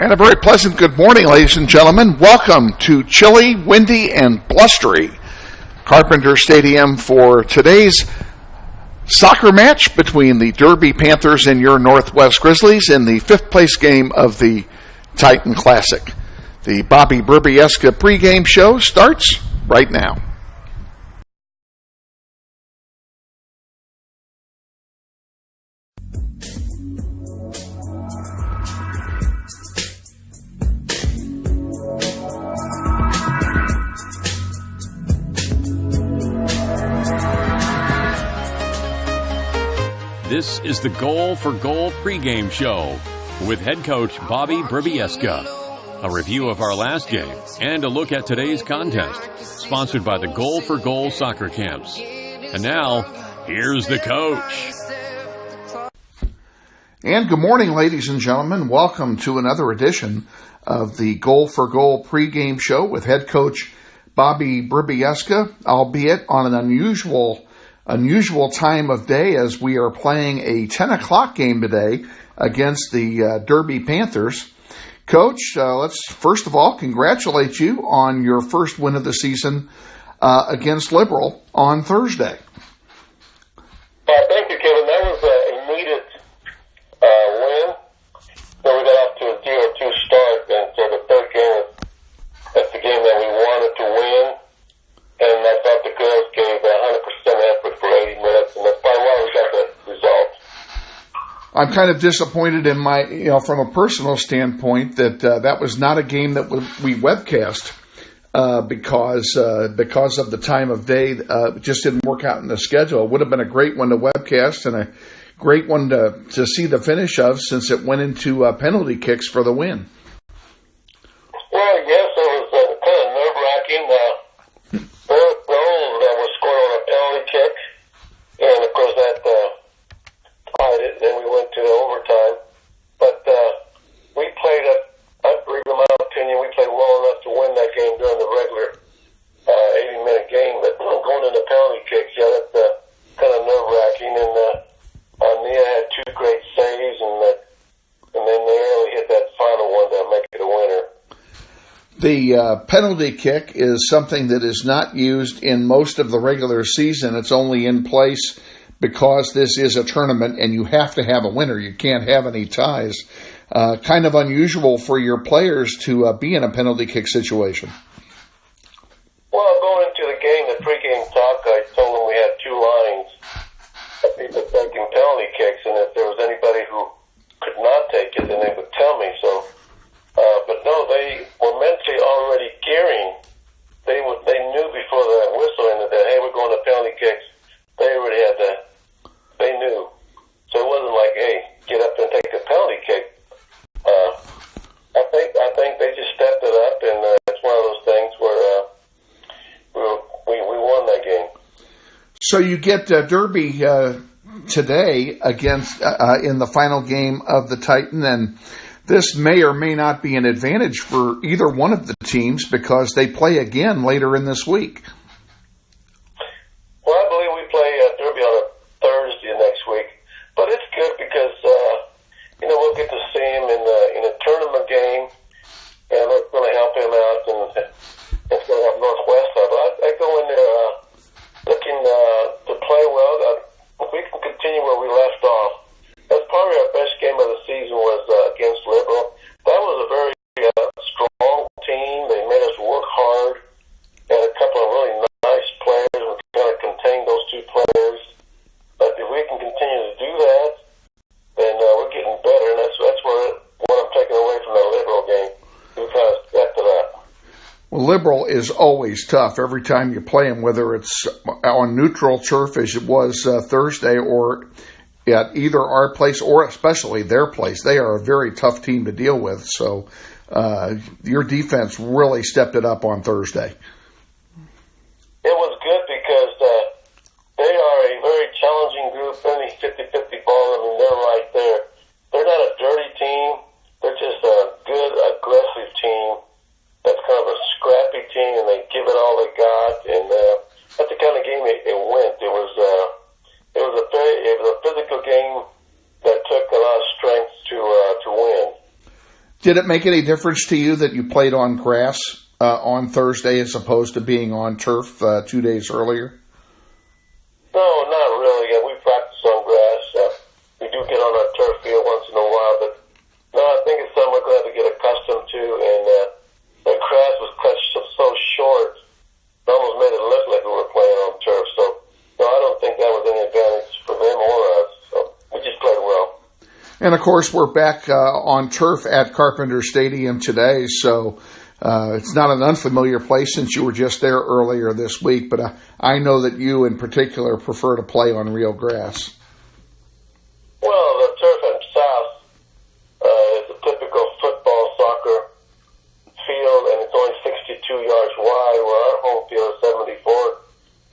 And a very pleasant good morning, ladies and gentlemen. Welcome to chilly, windy, and blustery Carpenter Stadium for today's soccer match between the Derby Panthers and your Northwest Grizzlies in the fifth place game of the Titan Classic. The Bobby Brubieska pregame show starts right now. This is the Goal for Goal pregame show with head coach Bobby Brubieska. A review of our last game and a look at today's contest, sponsored by the Goal for Goal soccer camps. And now, here's the coach. And good morning, ladies and gentlemen. Welcome to another edition of the Goal for Goal pregame show with head coach Bobby Brubieska, albeit on an unusual time of day as we are playing a 10 o'clock game today against the Derby Panthers. Coach, let's first of all congratulate you on your first win of the season against Liberal on Thursday. Thank you, Kevin. That was a needed win. So we got off to a 0-2 start, and so the third game, that's the game that we wanted to win. And I thought the girls gave 100% effort for 80 minutes, and that's probably why we got the result. I'm kind of disappointed in from a personal standpoint that that was not a game that we webcast because of the time of day. It just didn't work out in the schedule. It would have been a great one to webcast and a great one to see the finish of, since it went into penalty kicks for the win. Well, yes, it was kind of nerve-wracking. Both goals that were scored on a penalty kick, and of course that tied it. Then we went to overtime, but we played in my opinion, we played well enough to win that game during the regular 80-minute game. But going into penalty kicks, yeah, that's kind of nerve-wracking. And Nia had two great saves, and then they really hit that final one to make it a winner. The penalty kick is something that is not used in most of the regular season. It's only in place because this is a tournament and you have to have a winner. You can't have any ties. Kind of unusual for your players to be in a penalty kick situation. Well, going into the game, the pregame talk, I told them we had two lines of people taking penalty kicks, and if there was anybody who could not take it, then they would tell me. So. But no, they were mentally already gearing. They knew before the whistle ended that, hey, we're going to penalty kicks. They already had they knew. So it wasn't like, hey, get up and take the penalty kick. I think they just stepped it up, and it's one of those things where we won that game. So you get Derby today against in the final game of the Titan, and this may or may not be an advantage for either one of the teams because they play again later in this week. Well, I believe we play Derby on a Thursday next week, but it's good because we'll get to see him in a tournament game, and it's going to help him out, and it's going to help Northwest out. I go in there looking to play well. If we can continue where we left off. That's probably our best game of the season was against Liberal. That was a very strong team. They made us work hard. Had a couple of really nice players. We kind of contained those two players. But if we can continue to do that, then we're getting better. And that's what I'm taking away from the Liberal game. We kind of stepped it up. Well, Liberal is always tough every time you play them, whether it's on neutral turf as it was Thursday or at either our place or especially their place. They are a very tough team to deal with. So your defense really stepped it up on Thursday. It was good because they are a very challenging group, any 50-50 ball. I mean, they're right there. They're not a dirty team. They're just a good, aggressive team that's kind of a scrappy team, and they give it all they got. And that's the kind of game it went. It was a physical game that took a lot of strength to win. Did it make any difference to you that you played on grass on Thursday as opposed to being on turf 2 days earlier? No, not really. Yeah, we practice on grass. We do get on our turf field once in a while, but no, I think it's something we're going to have to get accustomed to. And the grass was cut so short, it almost made it look like we were playing on turf. So, no, I don't think that was any advantage for them or us. So we just played well. And, of course, we're back on turf at Carpenter Stadium today, so it's not an unfamiliar place since you were just there earlier this week, but I know that you in particular prefer to play on real grass. Well, the turf in the south is a typical football, soccer field, and it's only 62 yards wide, where our home field is 74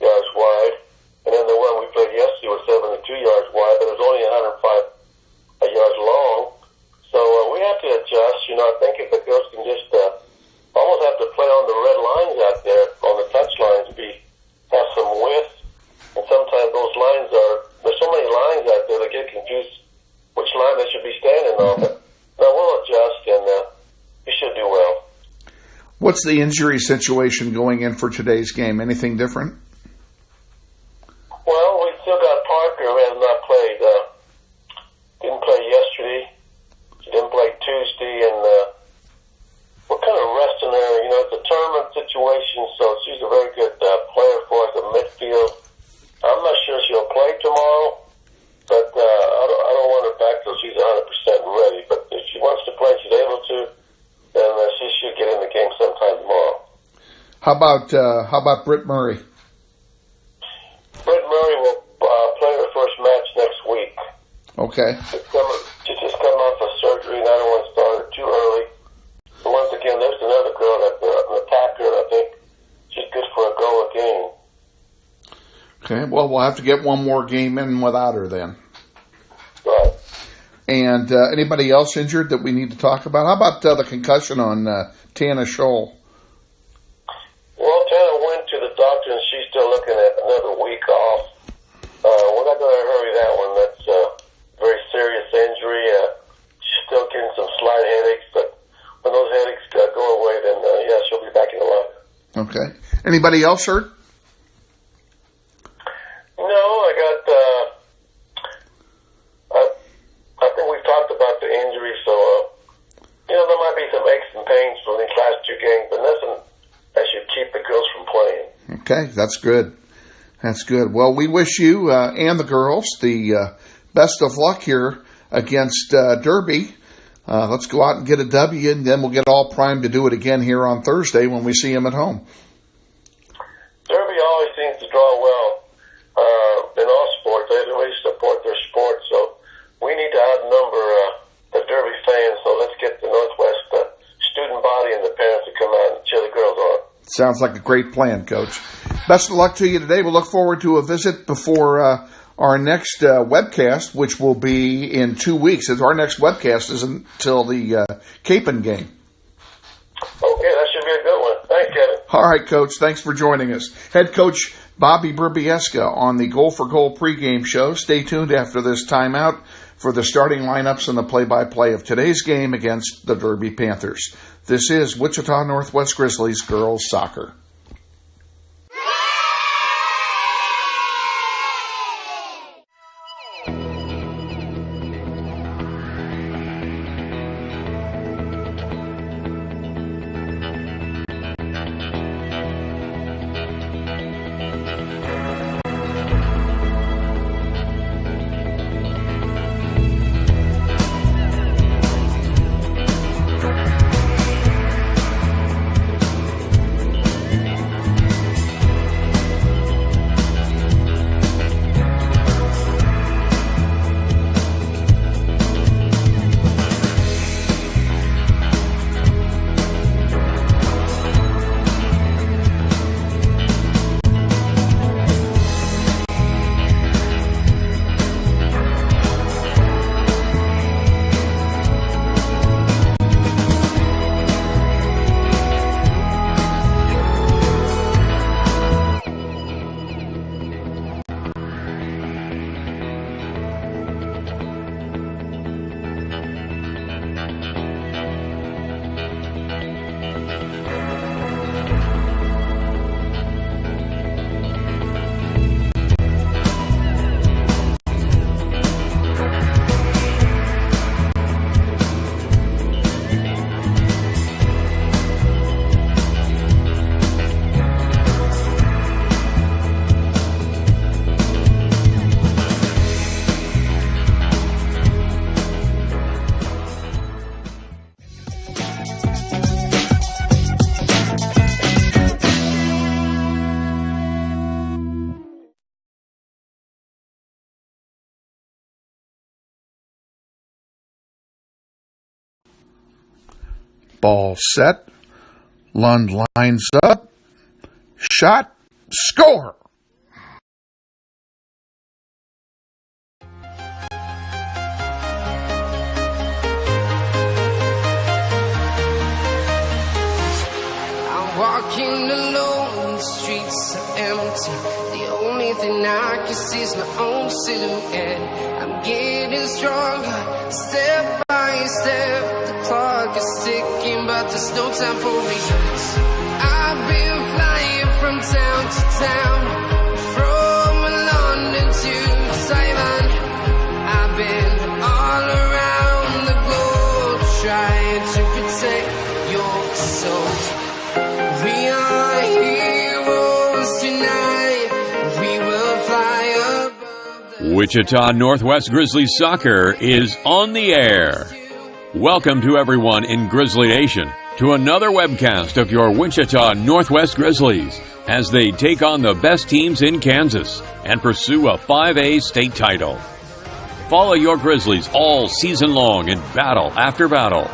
yards wide. And then the one we played yesterday was 72 yards wide, but it was only 105 yards long. So we have to adjust. I think if the girls can just almost have to play on the red lines out there, on the touch lines, have some width. And sometimes those lines there's so many lines out there, they get confused which line they should be standing on. But no, we'll adjust, and we should do well. What's the injury situation going in for today's game? Anything different? Well, we still got Parker, who has not played. Didn't play yesterday. She didn't play Tuesday, and we're kind of resting her. It's a tournament situation, so she's a very good player for us at midfield. I'm not sure she'll play tomorrow, but I don't want her back till she's 100% ready. But if she wants to play, she's able to, then she should get in the game sometime tomorrow. How about Britt Murray? Britt Murray will play her first match next week. Okay. She's just come off of surgery, and I don't want to start her too early. But once again, there's another girl that's an attacker. I think she's good for a goal a game. Okay, well, we'll have to get one more game in without her then. Right. And anybody else injured that we need to talk about? How about the concussion on Tana Scholl? Well, Tana went to the doctor, and she's still looking at another week off. We're not going to hurry that one. That's a very serious injury. She's still getting some slight headaches, but when those headaches go away, then, she'll be back in the line. Okay. Anybody else hurt? No, I think we've talked about the injury, so, there might be some aches and pains from these last two games, but nothing that should keep the girls from playing. Okay, that's good. That's good. Well, we wish you and the girls the best of luck here against Derby. Let's go out and get a W, and then we'll get all primed to do it again here on Thursday when we see them at home. Derby always seems to draw well in all sports. They really support their sport, so we need to outnumber the Derby fans. So let's get the Northwest student body and the parents to come out and cheer the girls on. Sounds like a great plan, Coach. Best of luck to you today. We'll look forward to a visit before our next webcast, which will be in 2 weeks. Our next webcast isn't until the Capon game. Okay, that should be a good one. Thanks, Kevin. All right, Coach. Thanks for joining us. Head Coach Bobby Brybieska on the Goal for Goal pregame show. Stay tuned after this timeout for the starting lineups and the play-by-play of today's game against the Derby Panthers. This is Wichita Northwest Grizzlies girls soccer. Ball set. Lund lines up. Shot. Score! Walking alone, the streets are empty. The only thing I can see is my own silhouette. I'm getting stronger, step by step. The clock is ticking, but there's no time for me. I've been flying from town to town, from London to Taiwan. I've been all around the globe, trying to protect your soul. We are heroes tonight. We will fly above. Wichita Northwest Grizzlies soccer is on the air. Welcome to everyone in Grizzly Nation to another webcast of your Wichita Northwest Grizzlies as they take on the best teams in Kansas and pursue a 5A state title. Follow your Grizzlies all season long in battle after battle.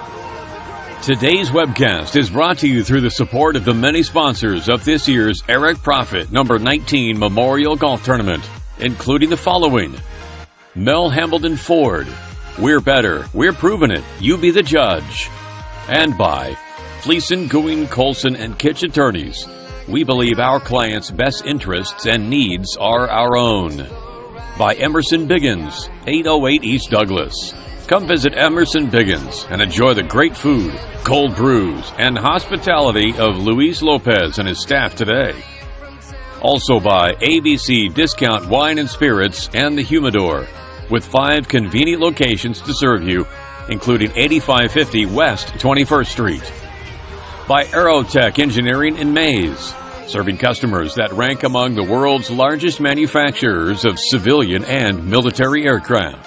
Today's webcast is brought to you through the support of the many sponsors of this year's Eric Profit number 19 Memorial Golf Tournament, including the following: Mel Hambledon Ford, we're better, we're proving it, you be the judge. And by Fleeson, Gooing, Colson, and Kitch Attorneys, we believe our clients' best interests and needs are our own. By Emerson Biggins, 808 East Douglas. Come visit Emerson Biggins and enjoy the great food, cold brews, and hospitality of Luis Lopez and his staff today. Also by ABC Discount Wine and Spirits and the Humidor, with 5 convenient locations to serve you, including 8550 West 21st Street. By Aerotech Engineering in Mays, serving customers that rank among the world's largest manufacturers of civilian and military aircraft.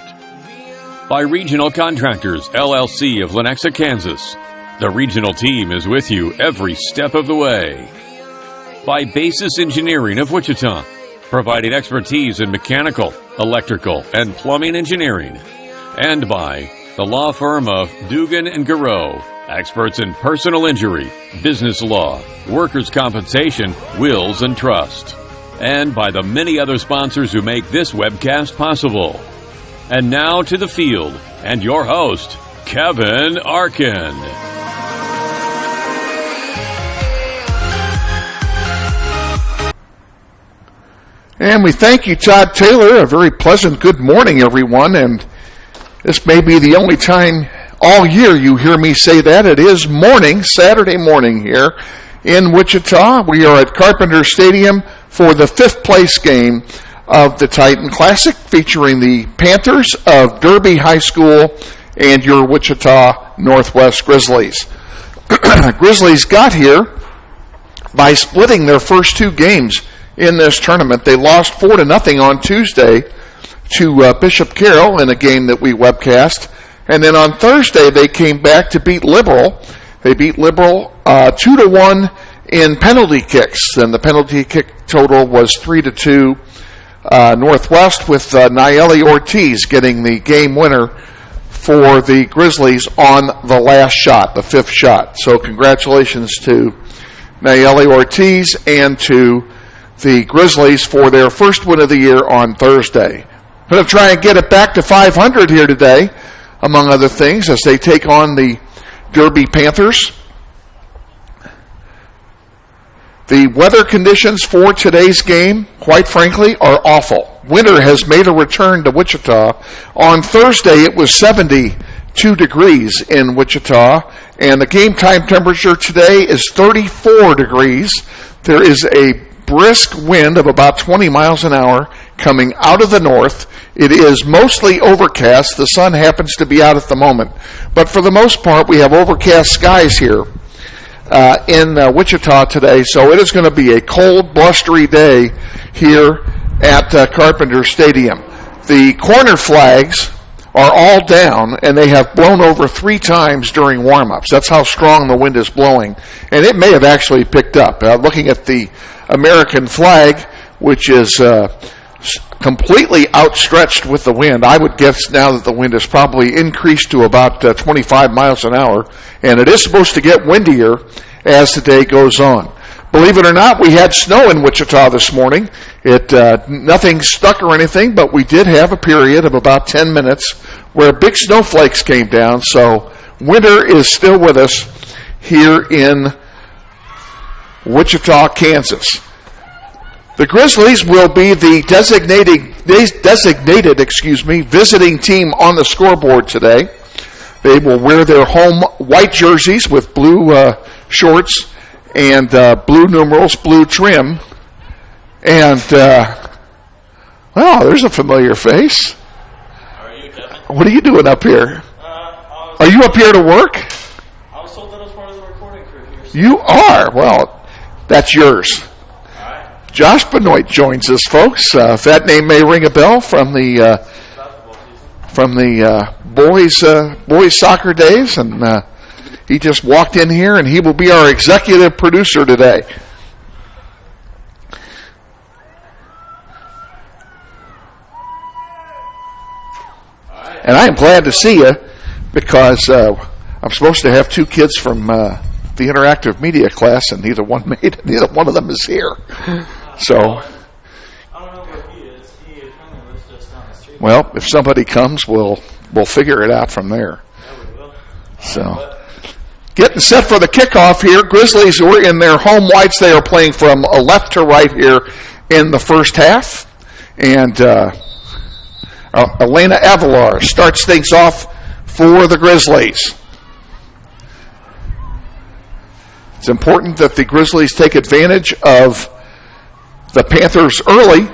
By Regional Contractors, LLC of Lenexa, Kansas. The regional team is with you every step of the way. By Basis Engineering of Wichita, providing expertise in mechanical, electrical, and plumbing engineering. And by the law firm of Dugan and Garreau, experts in personal injury, business law, workers' compensation, wills, and trust. And by the many other sponsors who make this webcast possible. And now to the field, and your host, Kevin Arkin. And we thank you, Todd Taylor. A very pleasant good morning, everyone. And this may be the only time all year you hear me say that. It is morning, Saturday morning here in Wichita. We are at Carpenter Stadium for the 5th place game of the Titan Classic, featuring the Panthers of Derby High School and your Wichita Northwest Grizzlies. Grizzlies got here by splitting their first 2 games in this tournament. They lost 4-0 on Tuesday to Bishop Carroll in a game that we webcast. And then on Thursday, they came back to beat Liberal. They beat Liberal 2-1 in penalty kicks, and the penalty kick total was 3-2 Northwest, with Nayeli Ortiz getting the game winner for the Grizzlies on the last shot, the 5th shot. So congratulations to Nayeli Ortiz and to the Grizzlies for their first win of the year on Thursday. Going to try and get it back to 500 here today, among other things, as they take on the Derby Panthers. The weather conditions for today's game, quite frankly, are awful. Winter has made a return to Wichita. On Thursday, it was 72 degrees in Wichita, and the game time temperature today is 34 degrees. There is a brisk wind of about 20 miles an hour coming out of the north. It is mostly overcast. The sun happens to be out at the moment. But for the most part, we have overcast skies here in Wichita today, so it is going to be a cold, blustery day here at Carpenter Stadium. The corner flags are all down, and they have blown over 3 times during warm-ups. That's how strong the wind is blowing, and it may have actually picked up. Looking at the American flag, which is completely outstretched with the wind. I would guess now that the wind has probably increased to about 25 miles an hour, and it is supposed to get windier as the day goes on. Believe it or not, we had snow in Wichita this morning. Nothing stuck or anything, but we did have a period of about 10 minutes where big snowflakes came down, so winter is still with us here in Wichita, Kansas. The Grizzlies will be the designated visiting team on the scoreboard today. They will wear their home white jerseys with blue shorts and blue numerals, blue trim. And, there's a familiar face. How are you, Kevin? What are you doing up here? Are you up here to work? I was told that I was part of the recording crew here. So. You are. Well, that's yours. All right. Josh Benoit joins us, folks. That name may ring a bell from the boys soccer days, and he just walked in here, and he will be our executive producer today. And I am glad to see you because I'm supposed to have two kids from the interactive media class, and neither one of them is here. So, I don't know where he is. He apparently lives just down the street. Well, if somebody comes, we'll figure it out from there. Yeah, we will. So, getting set for the kickoff here. Grizzlies who are in their home whites. They are playing from left to right here in the first half, and Elena Avalar starts things off for the Grizzlies. It's important that the Grizzlies take advantage of the Panthers early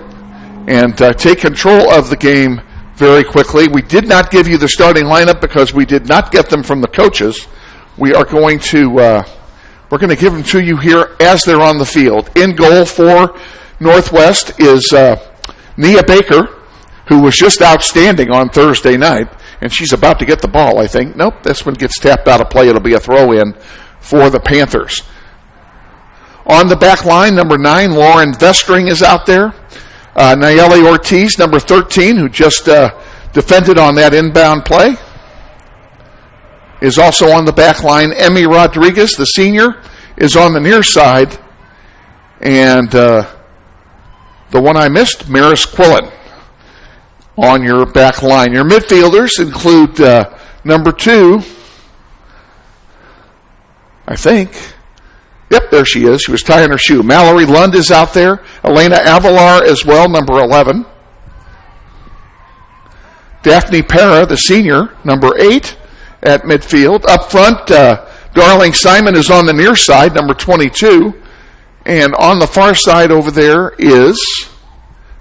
and take control of the game very quickly. We did not give you the starting lineup because we did not get them from the coaches. We are going to we're going to give them to you here as they're on the field. In goal for Northwest is Nia Baker, who was just outstanding on Thursday night, and she's about to get the ball, I think. Nope, this one gets tapped out of play. It'll be a throw-in for the Panthers. On the back line, number 9, Lauren Vestring is out there. Nayeli Ortiz, number 13, who just defended on that inbound play, is also on the back line. Emmy Rodriguez, the senior, is on the near side. And the one I missed, Maris Quillen, on your back line. Your midfielders include number 2, I think. Yep, there she is. She was tying her shoe. Mallory Lund is out there. Elena Avalar as well, number 11. Daphne Para, the senior, number 8 at midfield. Up front, Darling Simon is on the near side, number 22. And on the far side over there is,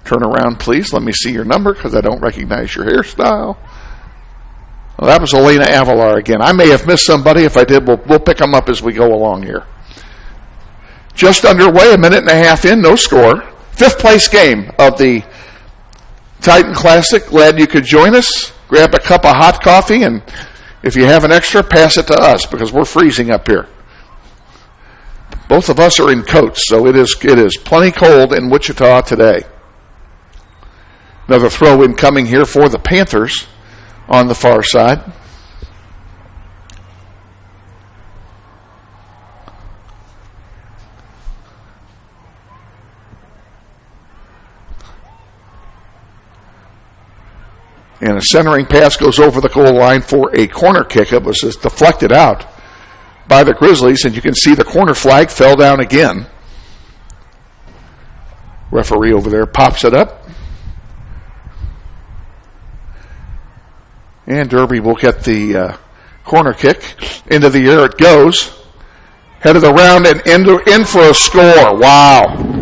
turn around please, let me see your number because I don't recognize your hairstyle. Well, that was Elena Avalar again. I may have missed somebody. If I did, we'll pick them up as we go along here. Just underway, a minute and a half in, no score. 5th place game of the Titan Classic. Glad you could join us. Grab a cup of hot coffee, and if you have an extra, pass it to us because we're freezing up here. Both of us are in coats, so it is plenty cold in Wichita today. Another throw-in coming here for the Panthers on the far side. And a centering pass goes over the goal line for a corner kick. It was just deflected out by the Grizzlies, and you can see the corner flag fell down again. Referee over there pops it up. And Derby will get the corner kick. Into the air it goes. Headed around and in for a score. Wow.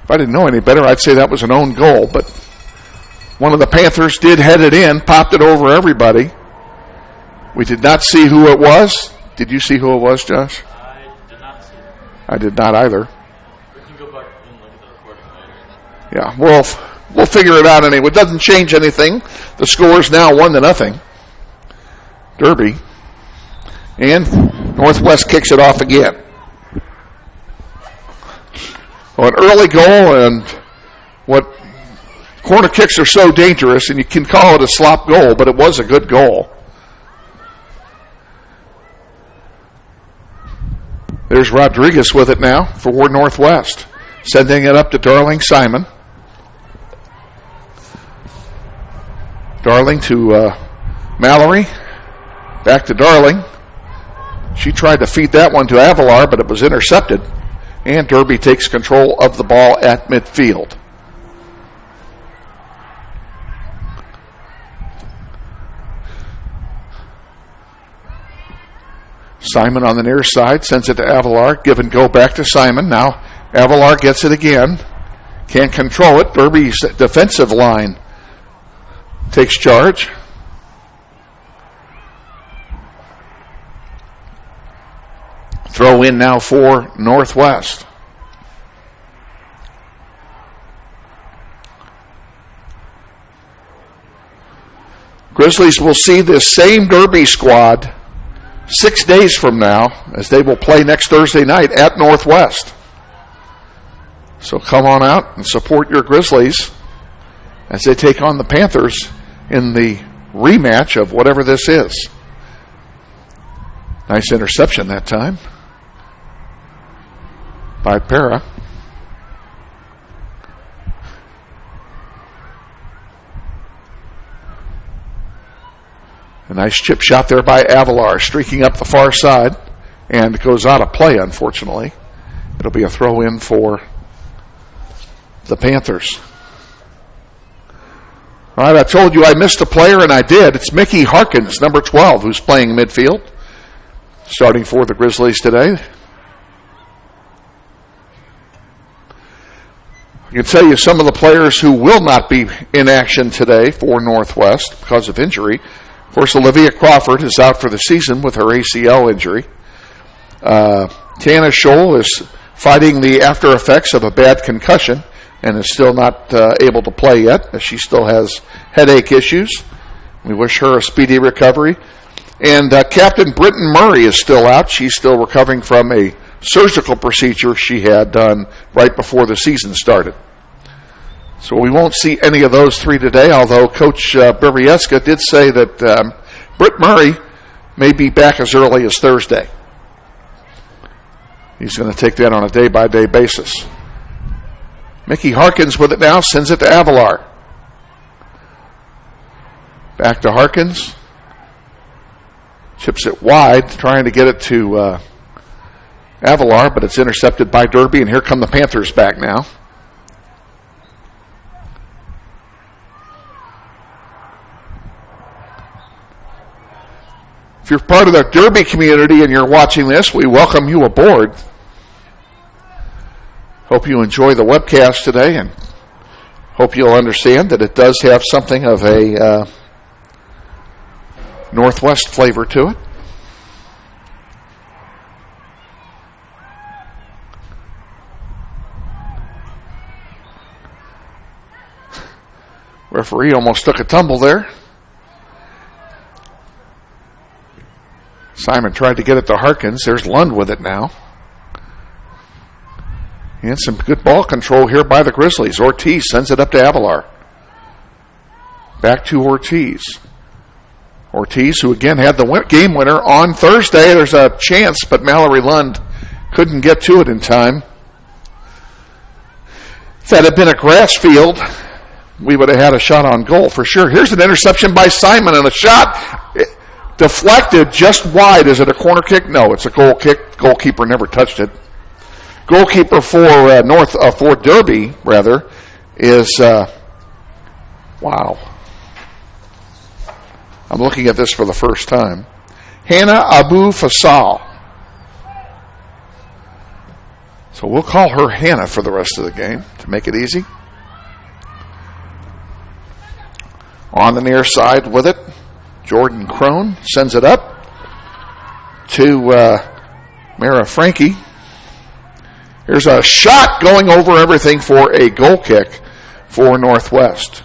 If I didn't know any better, I'd say that was an own goal, but one of the Panthers did head it in, popped it over everybody. We did not see who it was. Did you see who it was, Josh? I did not see it. I did not either. We can go back and look at the recording later. Yeah, we'll figure it out anyway. It doesn't change anything. The score is now 1-0. Derby. And Northwest kicks it off again. Well, an early goal, and what corner kicks are so dangerous, and you can call it a slop goal, but it was a good goal. There's Rodriguez with it now for Ward Northwest, sending it up to Darling Simon. Darling to Mallory, back to Darling. She tried to feed that one to Avalar, but it was intercepted, and Derby takes control of the ball at midfield. Simon on the near side, sends it to Avalar. Give and go back to Simon. Now Avalar gets it again. Can't control it. Derby's defensive line takes charge. Throw in now for Northwest. Grizzlies will see this same Derby squad 6 days from now, as they will play next Thursday night at Northwest. So come on out and support your Grizzlies as they take on the Panthers in the rematch of whatever this is. Nice interception that time by Para. A nice chip shot there by Avalar, streaking up the far side, and goes out of play, unfortunately. It'll be a throw in for the Panthers. All right, I told you I missed a player, and I did. It's Mickey Harkins, number 12, who's playing midfield, starting for the Grizzlies today. I can tell you some of the players who will not be in action today for Northwest because of injury. Of course, Olivia Crawford is out for the season with her ACL injury. Tana Scholl is fighting the after effects of a bad concussion and is still not able to play yet, as she still has headache issues. We wish her a speedy recovery. And Captain Britton Murray is still out. She's still recovering from a surgical procedure she had done right before the season started. So we won't see any of those three today, although Coach Brivieska did say that Britt Murray may be back as early as Thursday. He's going to take that on a day-by-day basis. Mickey Harkins with it now, sends it to Avalar. Back to Harkins. Chips it wide, trying to get it to Avalar, but it's intercepted by Derby, and here come the Panthers back now. If you're part of the Derby community and you're watching this, we welcome you aboard. Hope you enjoy the webcast today, and hope you'll understand that it does have something of a Northwest flavor to it. Referee almost took a tumble there. Simon tried to get it to Harkins. There's Lund with it now. And some good ball control here by the Grizzlies. Ortiz sends it up to Avalar. Back to Ortiz. Ortiz, who again had the game winner on Thursday. There's a chance, but Mallory Lund couldn't get to it in time. If that had been a grass field, we would have had a shot on goal for sure. Here's an interception by Simon, and a shot deflected just wide. Is it a corner kick? No, it's a goal kick. Goalkeeper never touched it. Goalkeeper for for Derby, rather, is wow. I'm looking at this for the first time. Hannah Abu Fasal. So we'll call her Hannah for the rest of the game to make it easy. On the near side with it, Jordan Crone sends it up to Mara Frankie. Here's a shot going over everything for a goal kick for Northwest.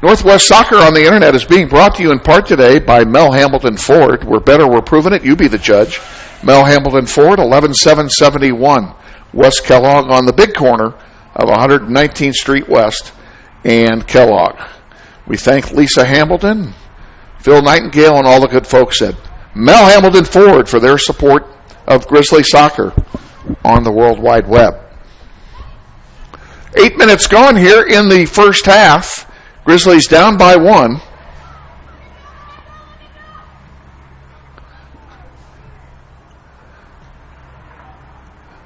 Northwest Soccer on the Internet is being brought to you in part today by Mel Hamilton Ford. We're better, we're proving it. You be the judge. Mel Hamilton Ford, 11771 West Kellogg on the big corner of 119th Street West and Kellogg. We thank Lisa Hamilton, Phil Nightingale, and all the good folks at Mel Hamilton Ford for their support of Grizzly soccer on the World Wide Web. 8 minutes gone here in the first half. Grizzlies down by 1.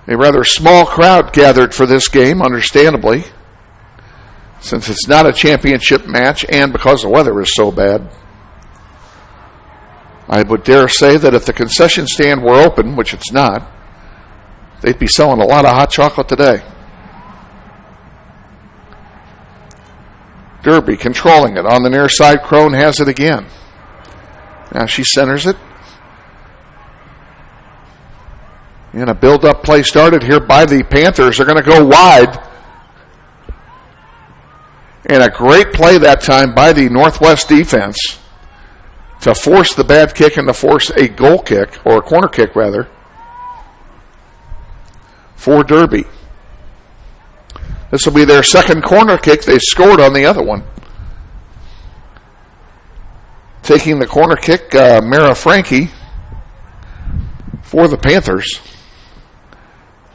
A rather small crowd gathered for this game, understandably, since it's not a championship match and because the weather is so bad. I would dare say that if the concession stand were open, which it's not, they'd be selling a lot of hot chocolate today. Derby controlling it on the near side. Crone has it again. Now she centers it. And a build-up play started here by the Panthers. They're going to go wide. And a great play that time by the Northwest defense to force the bad kick and to force a goal kick, or a corner kick rather, for Derby. This will be their second corner kick. They scored on the other one. Taking the corner kick, Mara Frankie for the Panthers.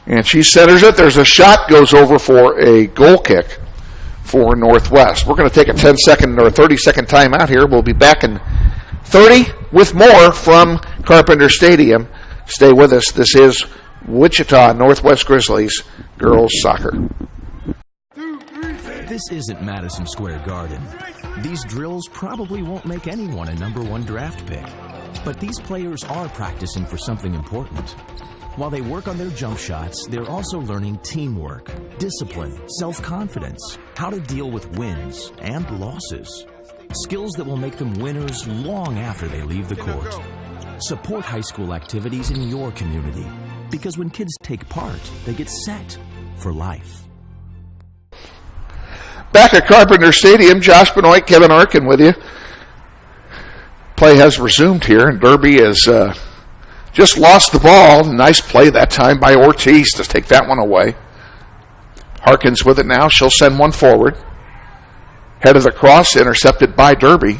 And she centers it. There's a shot, goes over for a goal kick for Northwest. We're going to take a 10-second or 30-second timeout here. We'll be back in 30 with more from Carpenter Stadium. Stay with us. This is Wichita Northwest Grizzlies girls soccer. This isn't Madison Square Garden. These drills probably won't make anyone a number 1 draft pick. But these players are practicing for something important. While they work on their jump shots, they're also learning teamwork, discipline, self-confidence, how to deal with wins and losses. Skills that will make them winners long after they leave the court. Support high school activities in your community, because when kids take part, they get set for life. Back at Carpenter Stadium, Josh Benoit, Kevin Arkin with you. Play has resumed here, and Derby has just lost the ball. Nice play that time by Ortiz to take that one away. Harkins with it now. She'll send one forward. Head of the cross, intercepted by Derby.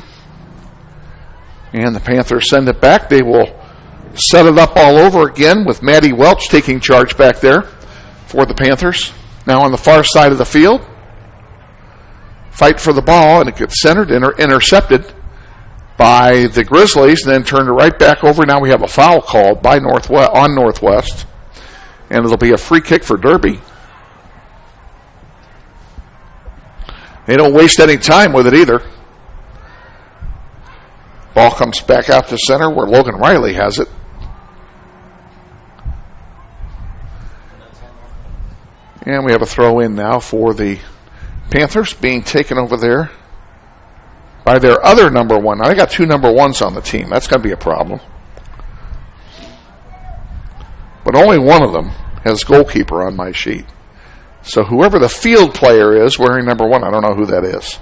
And the Panthers send it back. They will set it up all over again with Maddie Welch taking charge back there for the Panthers. Now on the far side of the field. Fight for the ball, and it gets centered, intercepted by the Grizzlies, and then turned right back over. Now we have a foul called by Northwest, and it'll be a free kick for Derby. They don't waste any time with it either. Ball comes back out to center where Logan Riley has it. And we have a throw in now for the Panthers, being taken over there by their other number 1. I got 2 number 1s on the team. That's going to be a problem. But only one of them has goalkeeper on my sheet. So whoever the field player is wearing number 1, I don't know who that is.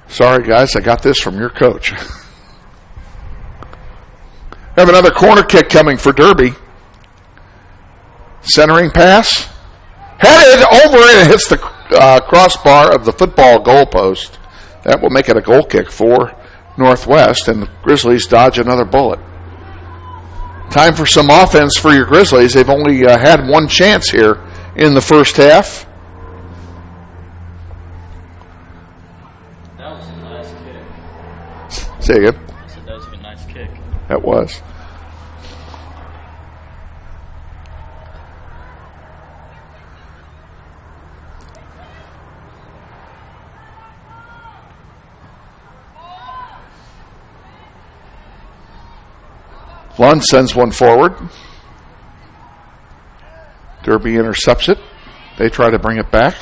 Sorry, guys, I got this from your coach. Have another corner kick coming for Derby. Centering pass. Headed over and hits the crossbar of the football goalpost. That will make it a goal kick for Northwest, and the Grizzlies dodge another bullet. Time for some offense for your Grizzlies. They've only had one chance here in the first half. That was a nice kick. Say again. I said that was a nice kick. That was. Lund sends one forward. Derby intercepts it. They try to bring it back.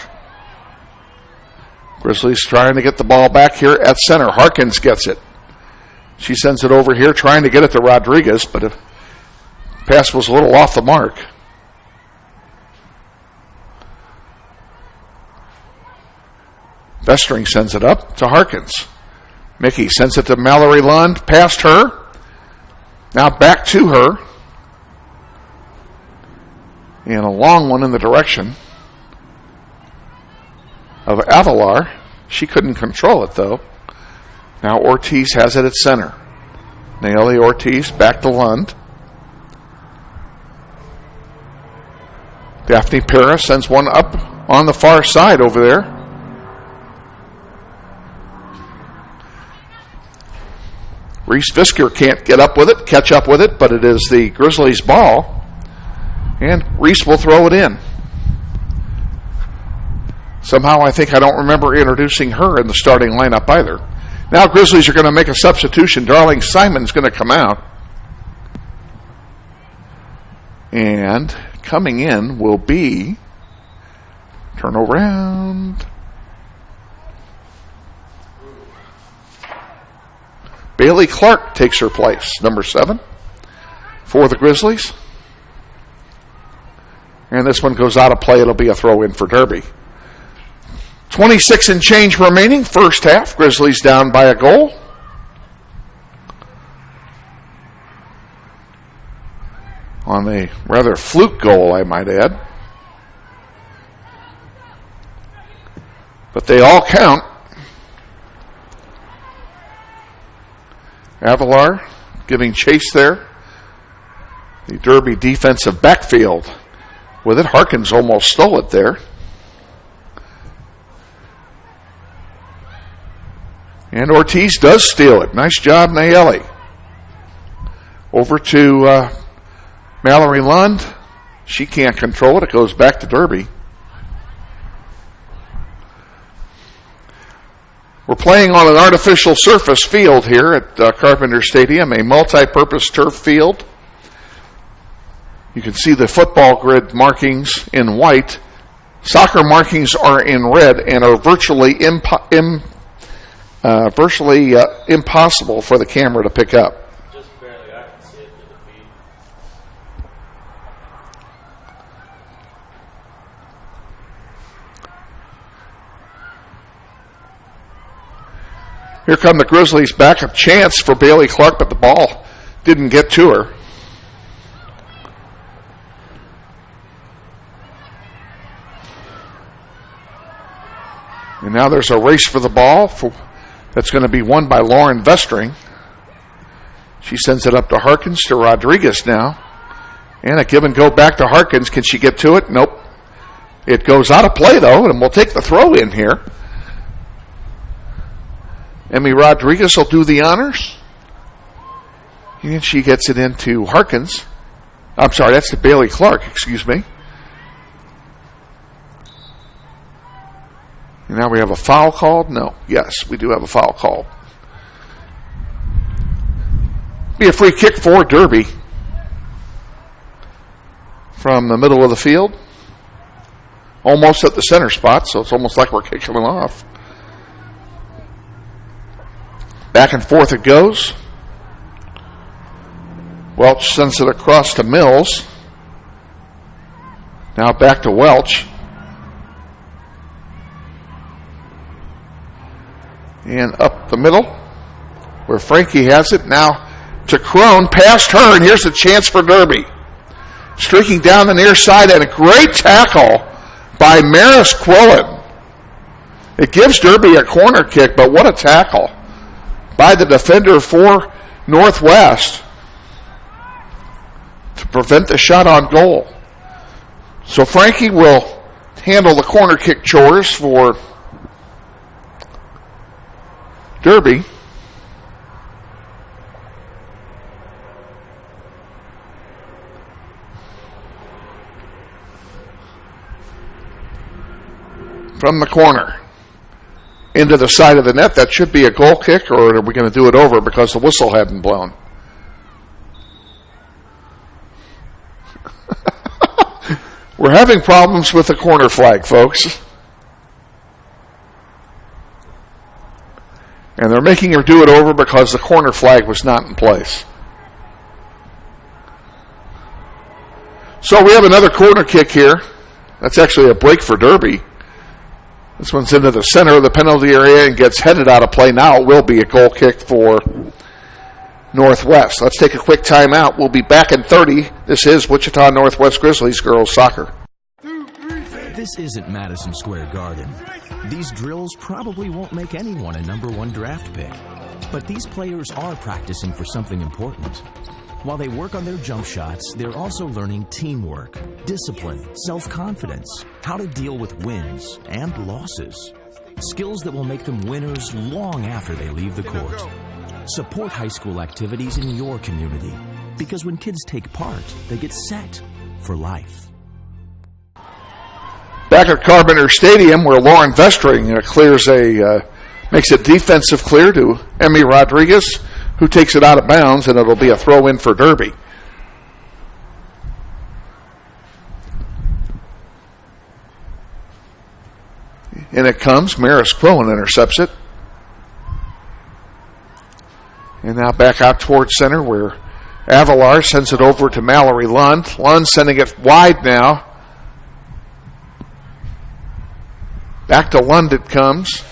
Grizzlies trying to get the ball back here at center. Harkins gets it. She sends it over here trying to get it to Rodriguez, but the pass was a little off the mark. Vestring sends it up to Harkins. Mickey sends it to Mallory Lund, past her. Now back to her. And a long one in the direction of Avalar. She couldn't control it, though. Now Ortiz has it at center. Naomi Ortiz back to Lund. Daphne Pera sends one up on the far side over there. Reese Visker can't get up with it, catch up with it, but it is the Grizzlies' ball. And Reese will throw it in. Somehow I think I don't remember introducing her in the starting lineup either. Now Grizzlies are going to make a substitution. Darling Simon's going to come out. And coming in will be, turn around, Bailey Clark takes her place, number 7, for the Grizzlies. And this one goes out of play. It'll be a throw-in for Derby. 26 and change remaining, first half. Grizzlies down by a goal. On a rather fluke goal, I might add. But they all count. Avalar giving chase there. The Derby defensive backfield with it. Harkins almost stole it there. And Ortiz does steal it. Nice job, Nayeli. Over to Mallory Lund. She can't control it. It goes back to Derby. We're playing on an artificial surface field here at Carpenter Stadium, a multi-purpose turf field. You can see the football grid markings in white. Soccer markings are in red and are virtually impossible for the camera to pick up. Just barely, I can see it through the feed. Here come the Grizzlies back. A chance for Bailey Clark, but the ball didn't get to her. And now there's a race for the ball that's going to be won by Lauren Vestring. She sends it up to Harkins, to Rodriguez now. And a give and go back to Harkins. Can she get to it? Nope. It goes out of play, though, and we'll take the throw in here. Emmy Rodriguez will do the honors. And she gets it into Harkins. I'm sorry, that's to Bailey Clark, excuse me. And now we have a foul called? No. Yes, we do have a foul called. Be a free kick for Derby from the middle of the field. Almost at the center spot, so it's almost like we're kicking it off. Back and forth it goes. Welch sends it across to Mills. Now back to Welch. And up the middle where Frankie has it. Now to Crone, past her, and here's a chance for Derby. Streaking down the near side, and a great tackle by Maris Quillen. It gives Derby a corner kick, but what a tackle by the defender for Northwest to prevent the shot on goal. So Frankie will handle the corner kick chores for Derby. From the corner into the side of the net. That should be a goal kick, or are we going to do it over because the whistle hadn't blown? We're having problems with the corner flag, folks. And they're making her do it over because the corner flag was not in place. So we have another corner kick here. That's actually a break for Derby. This one's into the center of the penalty area and gets headed out of play. Now it will be a goal kick for Northwest. Let's take a quick timeout. We'll be back in 30. This is Wichita Northwest Grizzlies girls soccer. This isn't Madison Square Garden. These drills probably won't make anyone a number 1 draft pick. But these players are practicing for something important. While they work on their jump shots, they're also learning teamwork, discipline, self-confidence, how to deal with wins and losses. Skills that will make them winners long after they leave the court. Support high school activities in your community, because when kids take part, they get set for life. Back at Carpenter Stadium, where Lauren Vestring makes a defensive clear to Emmy Rodriguez, who takes it out of bounds, and it'll be a throw-in for Derby. And it comes. Maris Quillen intercepts it. And now back out towards center, where Avalar sends it over to Mallory Lund. Lund sending it wide now. Back to Lund it comes.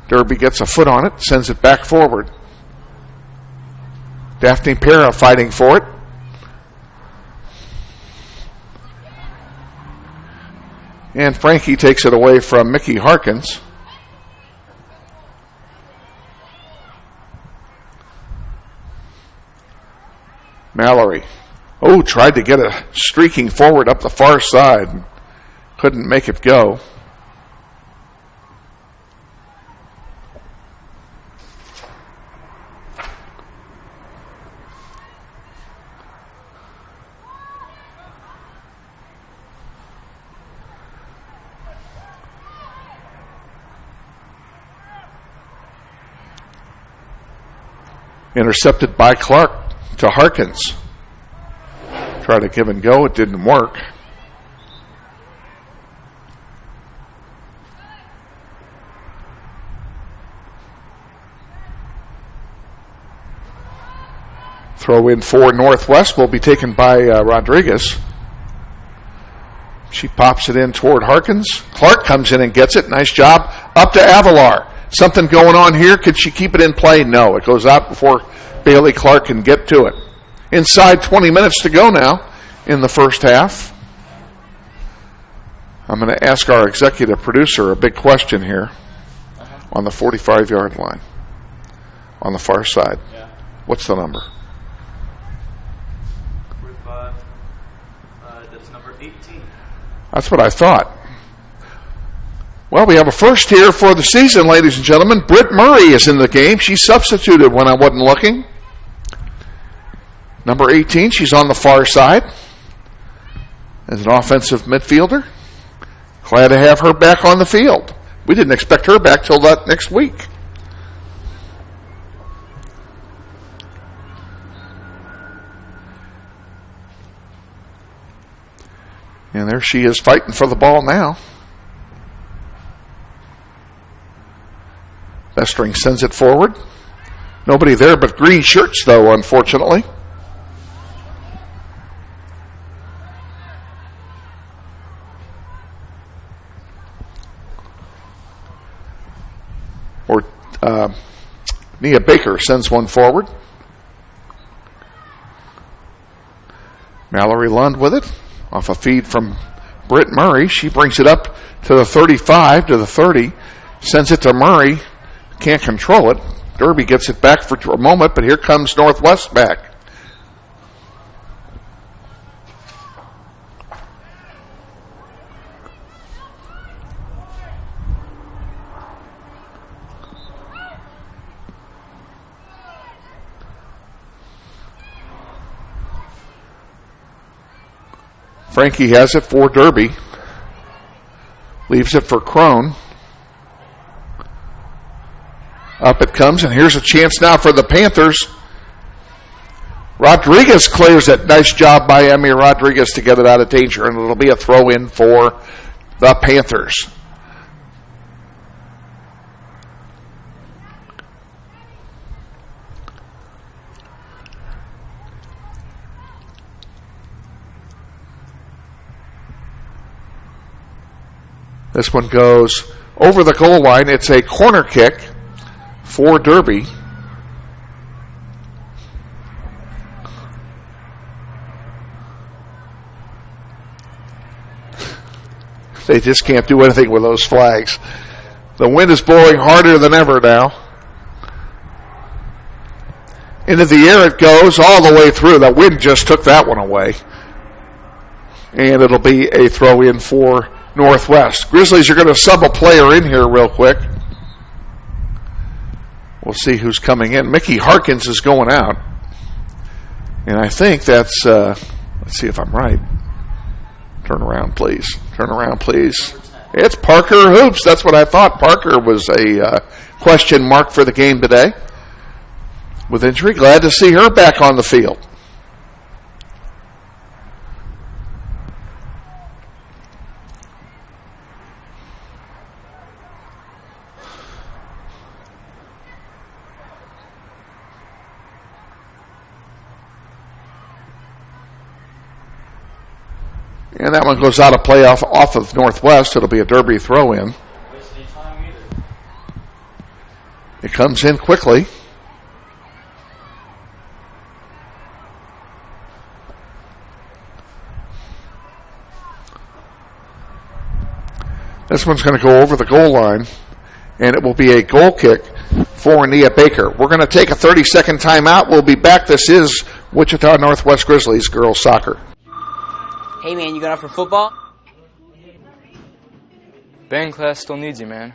Derby gets a foot on it, sends it back forward. Daphne Pera fighting for it. And Frankie takes it away from Mickey Harkins. Mallory. Oh, tried to get a streaking forward up the far side. Couldn't make it go. Intercepted by Clark to Harkins. Try to give and go. It didn't work. Throw in for Northwest will be taken by Rodriguez. She pops it in toward Harkins. Clark comes in and gets it. Nice job. Up to Avalar. Something going on here. Could she keep it in play? No. It goes out before Bailey Clark can get to it. Inside 20 minutes to go now in the first half. I'm going to ask our executive producer a big question here on the 45-yard line on the far side. Yeah. What's the number? 45. That's number 18. That's what I thought. Well, we have a first here for the season, ladies and gentlemen. Britt Murray is in the game. She substituted when I wasn't looking. Number 18, she's on the far side as an offensive midfielder. Glad to have her back on the field. We didn't expect her back till that next week. And there she is fighting for the ball now. Bestring sends it forward. Nobody there but green shirts, though, unfortunately. Or Nia Baker sends one forward. Mallory Lund with it. Off a feed from Britt Murray. She brings it up to the 35, to the 30. Sends it to Murray. Can't control it. Derby gets it back for a moment, but here comes Northwest back. Frankie has it for Derby. Leaves it for Crone. Up it comes, and here's a chance now for the Panthers. Rodriguez clears it. Nice job by Emmy Rodriguez to get it out of danger, and it'll be a throw-in for the Panthers. This one goes over the goal line. It's a corner kick for Derby. They just can't do anything with those flags. The wind is blowing harder than ever now. Into the air it goes all the way through. The wind just took that one away. And it'll be a throw in for Northwest. Grizzlies are going to sub a player in here real quick. We'll see who's coming in. Mickey Harkins is going out. And I think that's, let's see if I'm right. Turn around, please. Turn around, please. It's Parker Hoops. That's what I thought. Parker was a question mark for the game today. With injury, glad to see her back on the field. And that one goes out of play off of Northwest. It'll be a Derby throw-in. It comes in quickly. This one's going to go over the goal line, and it will be a goal kick for Nia Baker. We're going to take a 30-second timeout. We'll be back. This is Wichita Northwest Grizzlies girls soccer. Hey, man, you going out for football? Band class still needs you, man.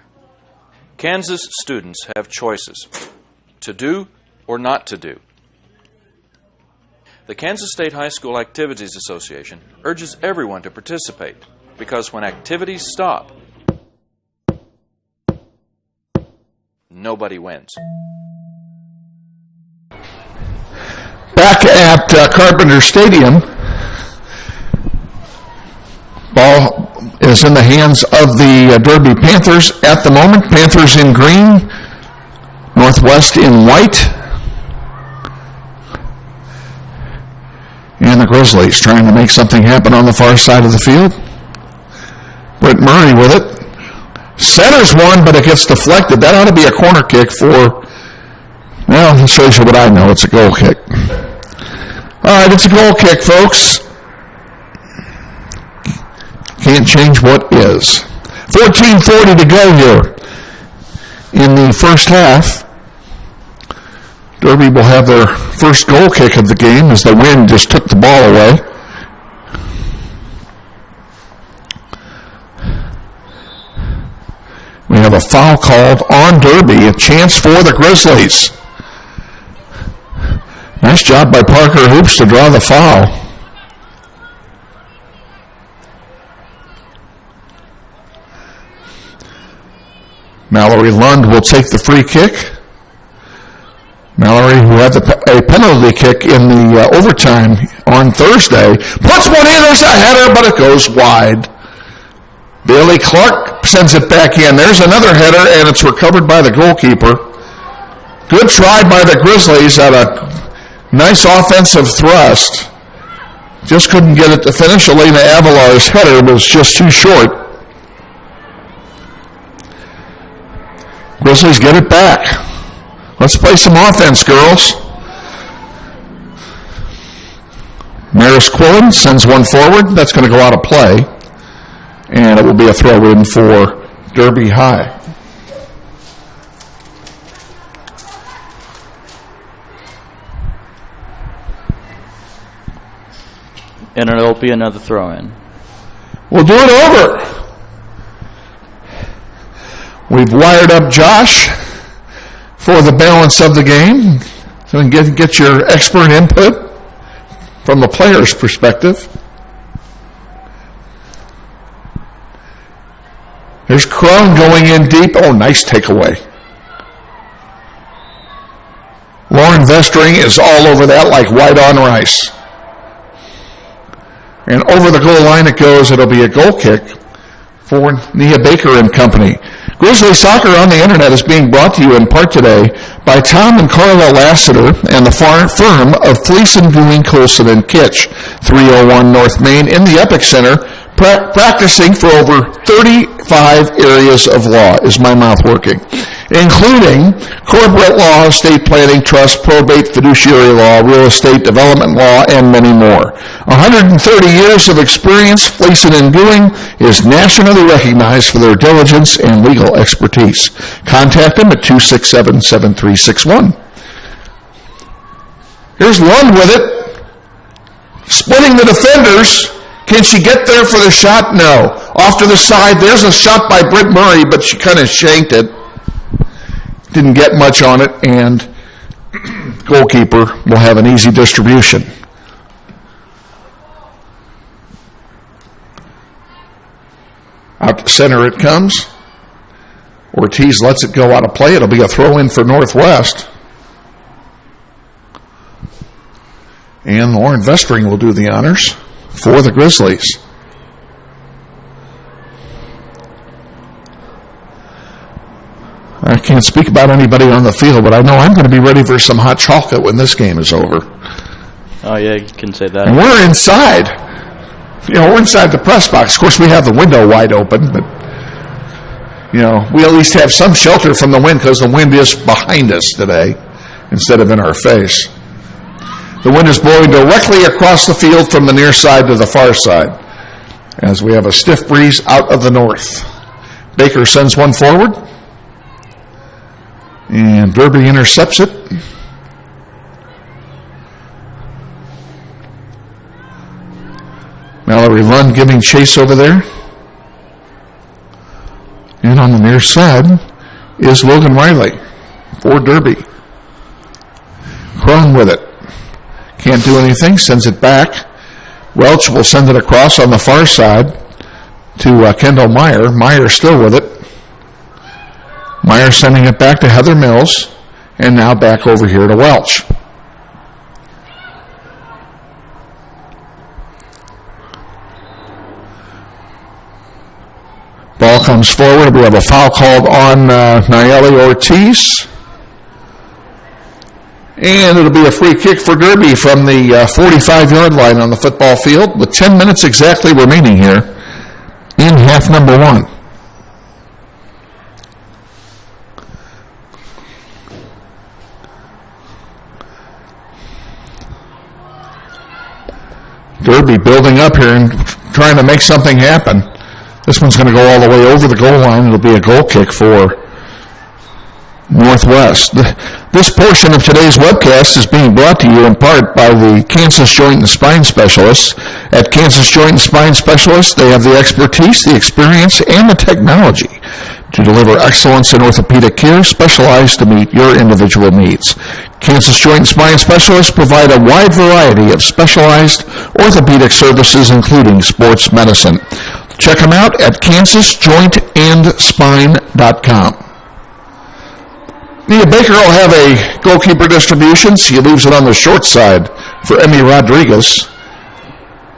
Kansas students have choices to do or not to do. The Kansas State High School Activities Association urges everyone to participate because when activities stop, nobody wins. Back at Carpenter Stadium, ball is in the hands of the Derby Panthers at the moment. Panthers in green, Northwest in white. And the Grizzlies trying to make something happen on the far side of the field. Brett Murray with it. Centers one, but it gets deflected. That ought to be a corner kick for, well, it shows you what I know. It's a goal kick. All right, it's a goal kick, folks. Can't change what is. 14:40 to go here in the first half. Derby will have their first goal kick of the game as the wind just took the ball away. We have a foul called on Derby, a chance for the Grizzlies. Nice job by Parker Hoops to draw the foul. Mallory Lund will take the free kick. Mallory, who had a penalty kick in the overtime on Thursday, puts one in. There's a header, but it goes wide. Bailey Clark sends it back in. There's another header, and it's recovered by the goalkeeper. Good try by the Grizzlies at a nice offensive thrust. Just couldn't get it to finish. Elena Avalar's header was just too short. Grizzlies get it back. Let's play some offense, girls. Maris Quillen sends one forward. That's going to go out of play. And it will be a throw-in for Derby High. And it'll be another throw-in. We'll do it over. We've wired up Josh for the balance of the game, so we can get your expert input from the player's perspective. There's Crone going in deep. Oh, nice takeaway. Lauren Vestring is all over that like white on rice. And over the goal line it goes. It'll be a goal kick for Nia Baker and company. Grizzly Soccer on the Internet is being brought to you in part today by Tom and Carla Lassiter and the firm of Fleeson, Gooing, Coulson, and Kitch, 301 North Main in the Epic Center, practicing for over 35 areas of law. Is my mouth working? including corporate law, estate planning, trust, probate, fiduciary law, real estate development law, and many more. 130 years of experience, Fleeson & Ewing is nationally recognized for their diligence and legal expertise. Contact them at 267-7361. Here's Lund with it. Splitting the defenders. Can she get there for the shot? No. Off to the side. There's a shot by Britt Murray, but she kind of shanked it. Didn't get much on it, and goalkeeper will have an easy distribution. Out to center it comes. Ortiz lets it go out of play. It'll be a throw-in for Northwest. And Lauren Vestring will do the honors for the Grizzlies. I can't speak about anybody on the field, but I know I'm going to be ready for some hot chocolate when this game is over. Oh, yeah, you can say that. And we're inside. We're inside the press box. Of course, we have the window wide open, but, we at least have some shelter from the wind because the wind is behind us today instead of in our face. The wind is blowing directly across the field from the near side to the far side as we have a stiff breeze out of the north. Baker sends one forward, and Derby intercepts it. Mallory Lund giving chase over there. And on the near side is Logan Riley for Derby. Crone with it. Can't do anything, sends it back. Welch will send it across on the far side to Kendall Meyer. Meyer still with it. Meyer sending it back to Heather Mills, and now back over here to Welch. Ball comes forward. We have a foul called on Nayeli Ortiz. And it'll be a free kick for Derby from the 45-yard line on the football field with 10 minutes exactly remaining here in half number one. Derby building up here and trying to make something happen. This one's going to go all the way over the goal line. It'll be a goal kick for Northwest. This portion of today's webcast is being brought to you in part by the Kansas Joint and Spine Specialists. At Kansas Joint and Spine Specialists, they have the expertise, the experience, and the technology to deliver excellence in orthopedic care specialized to meet your individual needs. Kansas Joint and Spine Specialists provide a wide variety of specialized orthopedic services, including sports medicine. Check them out at kansasjointandspine.com. Nia Baker will have a goalkeeper distribution. She leaves it on the short side for Emmy Rodriguez.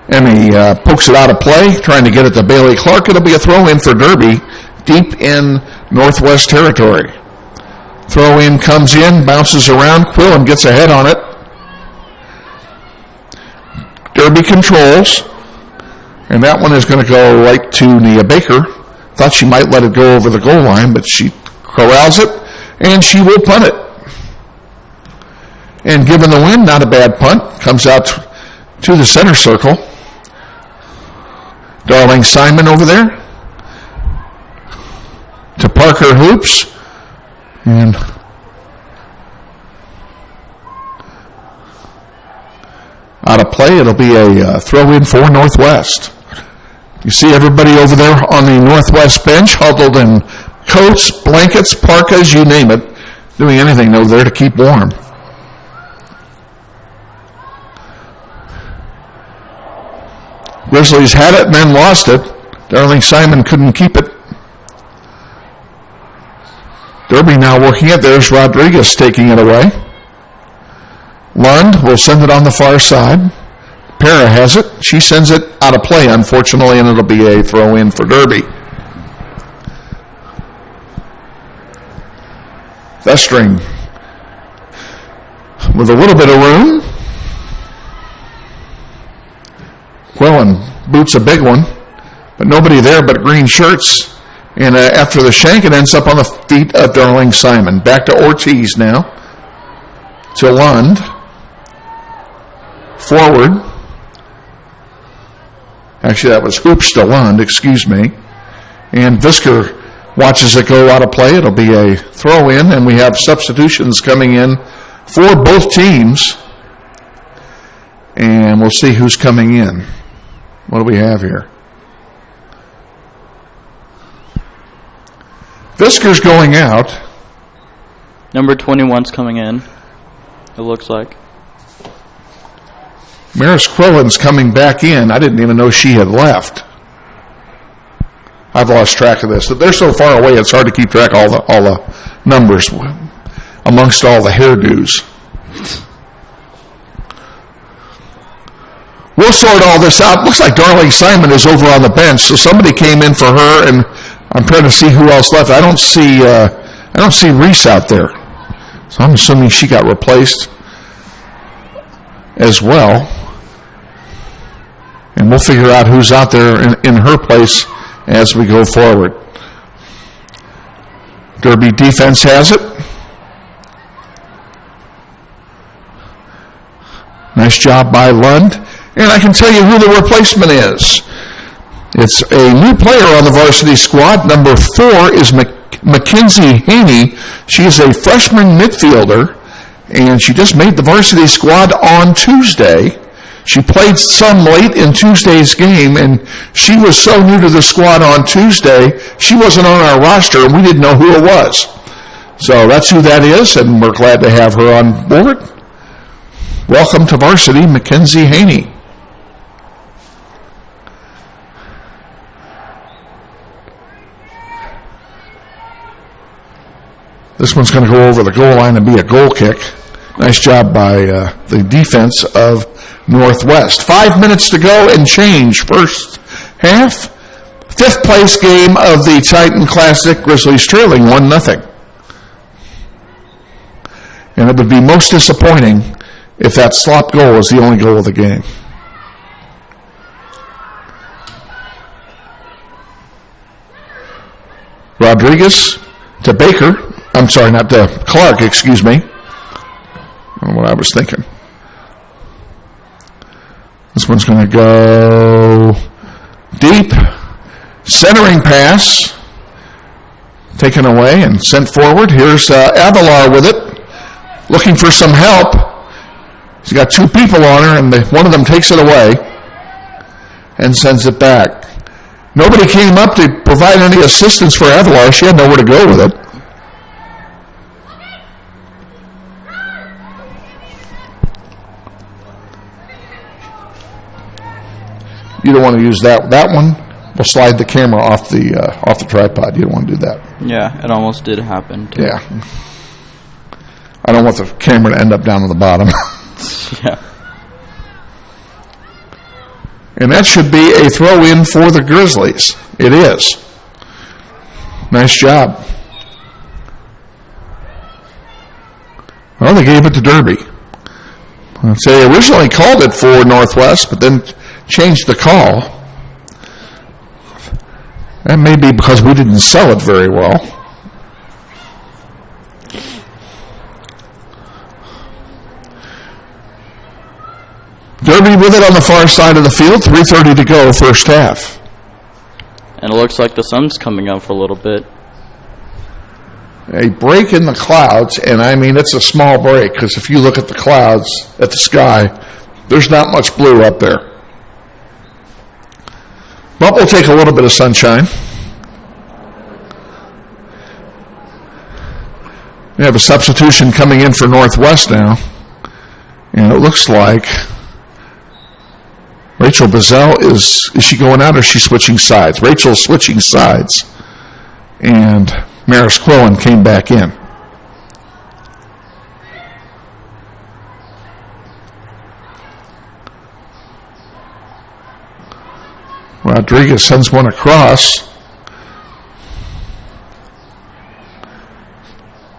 Emmy pokes it out of play, trying to get it to Bailey Clark. It'll be a throw-in for Derby, deep in Northwest territory. Throw-in comes in, bounces around. Quillen gets ahead on it. Derby controls. And that one is going to go right to Nia Baker. Thought she might let it go over the goal line, but she corrals it, and she will punt it. And given the win, not a bad punt. Comes out to the center circle. Darling Simon over there. To Parker Hoops. And out of play, it'll be a throw-in for Northwest. You see everybody over there on the Northwest bench, huddled in coats, blankets, parkas, you name it, doing anything over there to keep warm. Grizzlies had it and then lost it. Darling Simon couldn't keep it. Derby now working it. There's Rodriguez taking it away. Lund will send it on the far side. Para has it. She sends it out of play, unfortunately, and it'll be a throw-in for Derby. Vestring with a little bit of room. Quillen boots a big one, but nobody there but green shirts. And after the shank, it ends up on the feet of Darling Simon. Back to Ortiz now. To Lund. Forward. Actually, that was Hoops to Lund, excuse me. And Visker watches it go out of play. It'll be a throw-in, and we have substitutions coming in for both teams. And we'll see who's coming in. What do we have here? Visker's going out. Number 21's coming in, it looks like. Maris Quillen's coming back in. I didn't even know she had left. I've lost track of this. They're so far away, it's hard to keep track of all the numbers amongst all the hairdos. We'll sort all this out. Looks like Darling Simon is over on the bench, so somebody came in for her, and I'm trying to see who else left. I don't see Reese out there, so I'm assuming she got replaced as well. And we'll figure out who's out there in her place as we go forward. Derby defense has it. Nice job by Lund. And I can tell you who the replacement is. It's a new player on the varsity squad. Number 4 is Mackenzie Haney. She is a freshman midfielder, and she just made the varsity squad on Tuesday. She played some late in Tuesday's game, and she was so new to the squad on Tuesday, she wasn't on our roster, and we didn't know who it was. So that's who that is, and we're glad to have her on board. Welcome to varsity, Mackenzie Haney. This one's going to go over the goal line and be a goal kick. Nice job by the defense of Northwest. 5 minutes to go and change. First half. 5th place game of the Titan Classic. Grizzlies trailing 1-0. And it would be most disappointing if that slop goal was the only goal of the game. Rodriguez to Baker. I'm sorry, not to Clark, excuse me. I don't know what I was thinking. This one's going to go deep. Centering pass. Taken away and sent forward. Here's Avalar with it. Looking for some help. She's got 2 people on her, and one of them takes it away and sends it back. Nobody came up to provide any assistance for Avalar. She had nowhere to go with it. You don't want to use that one. We'll slide the camera off the tripod. You don't want to do that. Yeah, it almost did happen too. Yeah. I don't want the camera to end up down on the bottom. Yeah. And that should be a throw-in for the Grizzlies. It is. Nice job. Well, they gave it to Derby. So they originally called it for Northwest, but then changed the call. That may be because we didn't sell it very well. Derby with it on the far side of the field. 3:30 to go, first half. And it looks like the sun's coming up for a little bit. A break in the clouds, and I mean it's a small break because if you look at the clouds, at the sky, there's not much blue up there. But we'll take a little bit of sunshine. We have a substitution coming in for Northwest now. And it looks like Rachel Bazell is she going out or is she switching sides? Rachel's switching sides. And Maris Quillen came back in. Rodriguez sends one across.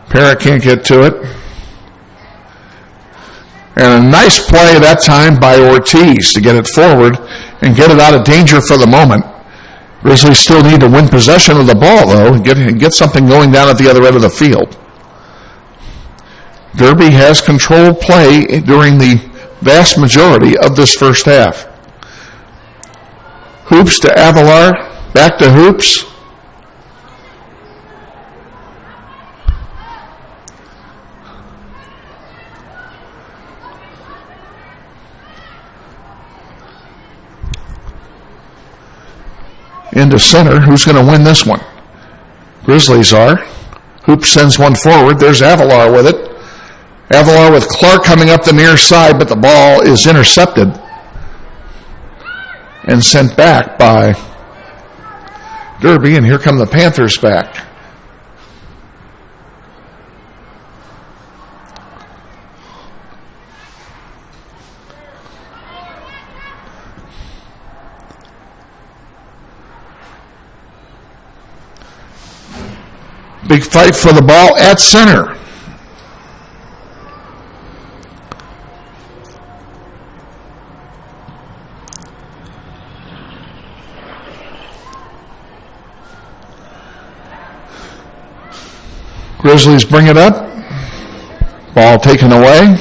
Parrott can't get to it. And a nice play that time by Ortiz to get it forward and get it out of danger for the moment. Grizzlies still need to win possession of the ball, though, and get something going down at the other end of the field. Derby has controlled play during the vast majority of this first half. Hoops to Avalar, back to Hoops. Into center. Who's going to win this one? Grizzlies are. Hoops sends one forward. There's Avalar with it. Avalar with Clark coming up the near side, but the ball is intercepted and sent back by Derby, and here come the Panthers back. Big fight for the ball at center. Grizzlies bring it up. Ball taken away.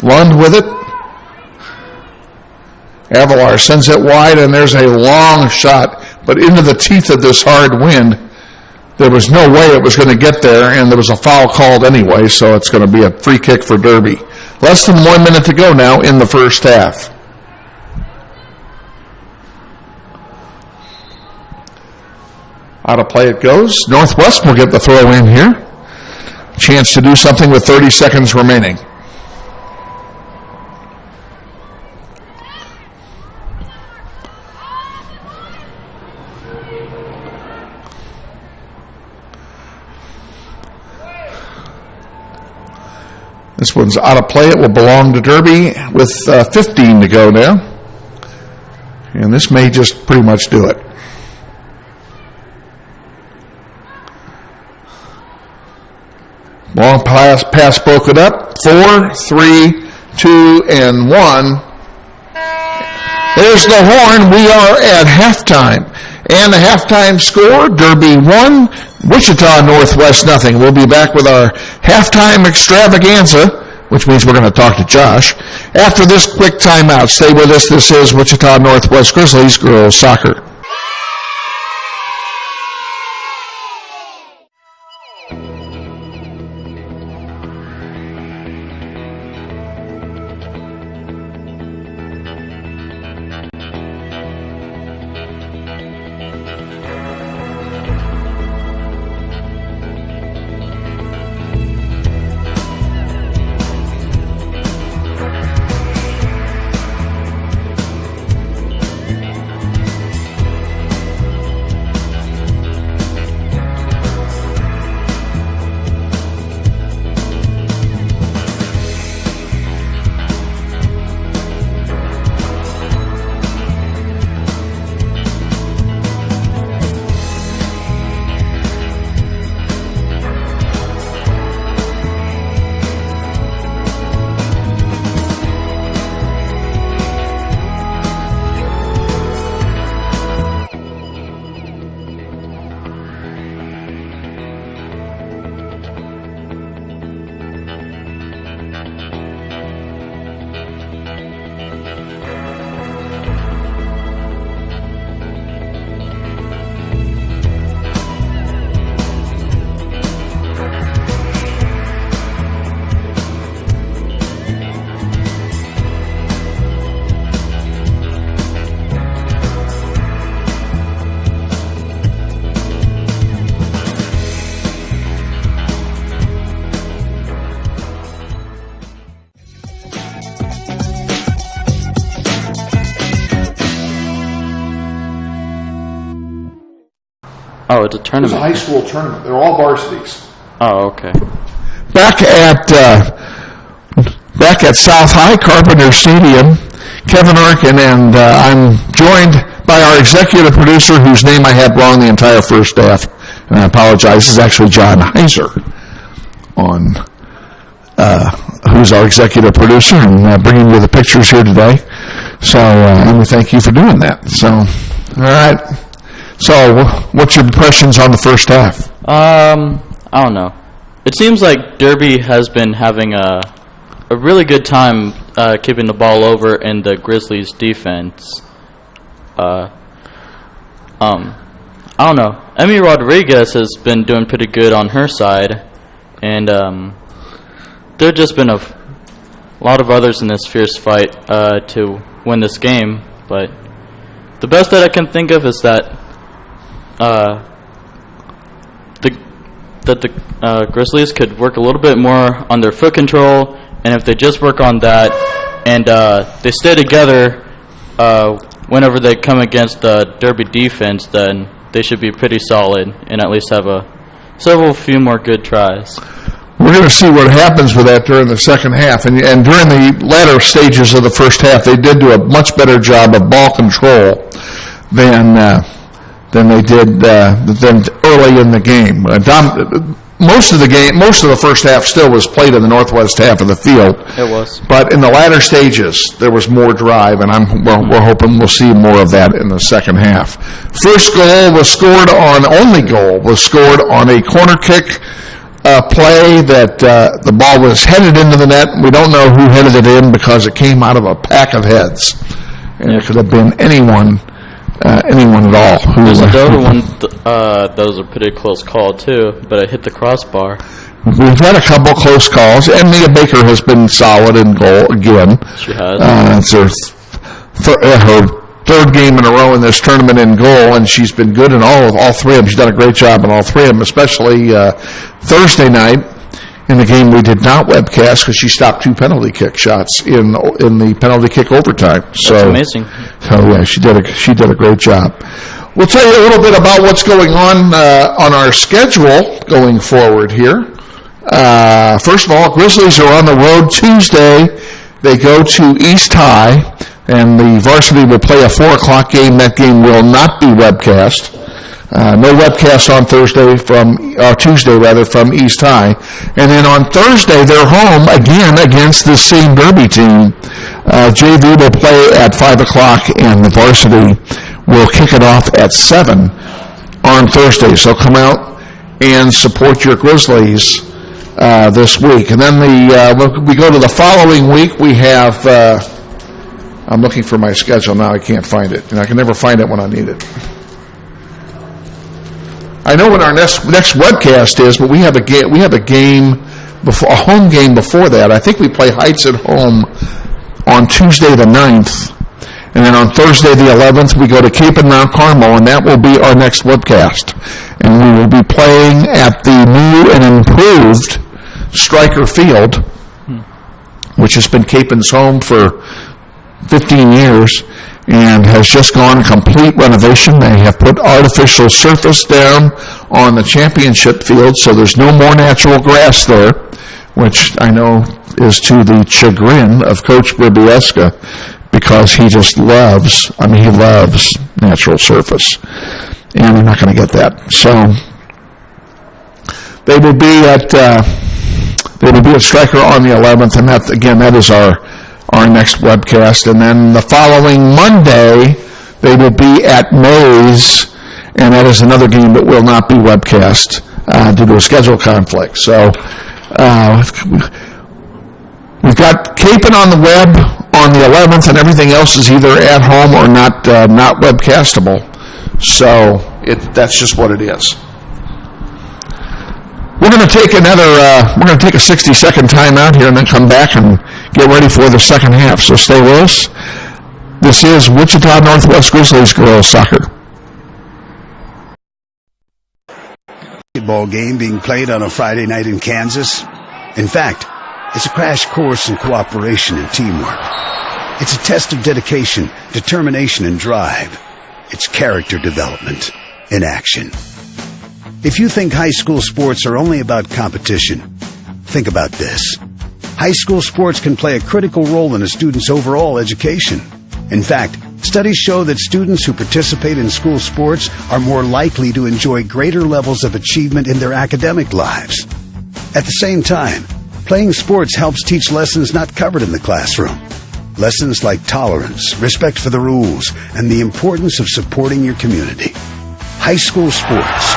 Lund with it. Avalar sends it wide, and there's a long shot, but into the teeth of this hard wind. There was no way it was going to get there, and there was a foul called anyway, so it's going to be a free kick for Derby. Less than 1 minute to go now in the first half. Out of play it goes. Northwest will get the throw in here. Chance to do something with 30 seconds remaining. This one's out of play. It will belong to Derby with 15 to go now. And this may just pretty much do it. Long pass broken up. 4, 3, 2, and 1. There's the horn. We are at halftime. And the halftime score, Derby 1, Wichita Northwest nothing. We'll be back with our halftime extravaganza, which means we're going to talk to Josh, after this quick timeout. Stay with us. This is Wichita Northwest Grizzlies Girls Soccer. Oh, it's a tournament. It's a high school tournament. They're all varsities. Oh, okay. Back at South High, Carpenter Stadium, Kevin Arkin, and I'm joined by our executive producer, whose name I had wrong the entire first half, and I apologize. This is actually John Heiser, who's our executive producer, and bringing you the pictures here today. So, and we thank you for doing that. So, All right. So, what's your impressions on the first half? I don't know. It seems like Derby has been having a really good time keeping the ball over in the Grizzlies' defense. I don't know. Emmy Rodriguez has been doing pretty good on her side, and there have just been a lot of others in this fierce fight to win this game. But the best that I can think of is that the Grizzlies could work a little bit more on their foot control, and if they just work on that and they stay together whenever they come against the Derby defense, then they should be pretty solid and at least have several few more good tries. We're going to see what happens with that during the second half. And during the latter stages of the first half, they did do a much better job of ball control than they did than early in the game. Most of the first half still was played in the northwest half of the field. It was. But in the latter stages, there was more drive, and we're hoping we'll see more of that in the second half. First goal was scored on a corner kick play that the ball was headed into the net. We don't know who headed it in because it came out of a pack of heads, and it could have been anyone at all. There's another one that was a pretty close call too, but it hit the crossbar. We've had a couple close calls, and Mia Baker has been solid in goal again. She has. It's her third game in a row in this tournament in goal, and she's been good in all three of them. She's done a great job in all three of them, especially Thursday night in the game we did not webcast because she stopped 2 penalty kick shots in the penalty kick overtime. That's amazing. So yeah, she did a great job. We'll tell you a little bit about what's going on our schedule going forward here. First of all, Grizzlies are on the road Tuesday. They go to East High, and the varsity will play a 4 o'clock game. That game will not be webcast. No webcast on Tuesday from East High. And then on Thursday, they're home again against the same Derby team. JV will play at 5 o'clock, and the varsity will kick it off at 7 on Thursday. So come out and support your Grizzlies this week. And then we go to the following week. We have, I'm looking for my schedule now. I can't find it, and I can never find it when I need it. I know when our next webcast is, but we have a home game before that. I think we play Heights at home on Tuesday the 9th, and then on Thursday the 11th we go to Cape and Mount Carmel, and that will be our next webcast. And we will be playing at the new and improved Stryker Field, which has been Capen's home for 15 years. And has just gone complete renovation. They have put artificial surface down on the championship field, so there's no more natural grass there, which I know is to the chagrin of Coach Bribieska, because he just loves natural surface, and we're not going to get that. So they will be at Stryker on the 11th, and that is our next webcast. And then the following Monday, they will be at Mays, and that is another game that will not be webcast due to a schedule conflict. So we've got Capen on the web on the 11th, and everything else is either at home or not webcastable. So that's just what it is. We're going to take a 60-second timeout here and then come back and get ready for the second half. So stay with us. This is Wichita Northwest Grizzlies girls soccer. Basketball game being played on a Friday night in Kansas. In fact, it's a crash course in cooperation and teamwork. It's a test of dedication, determination, and drive. It's character development in action. If you think high school sports are only about competition, think about this. High school sports can play a critical role in a student's overall education. In fact, studies show that students who participate in school sports are more likely to enjoy greater levels of achievement in their academic lives. At the same time, playing sports helps teach lessons not covered in the classroom. Lessons like tolerance, respect for the rules, and the importance of supporting your community. High school sports,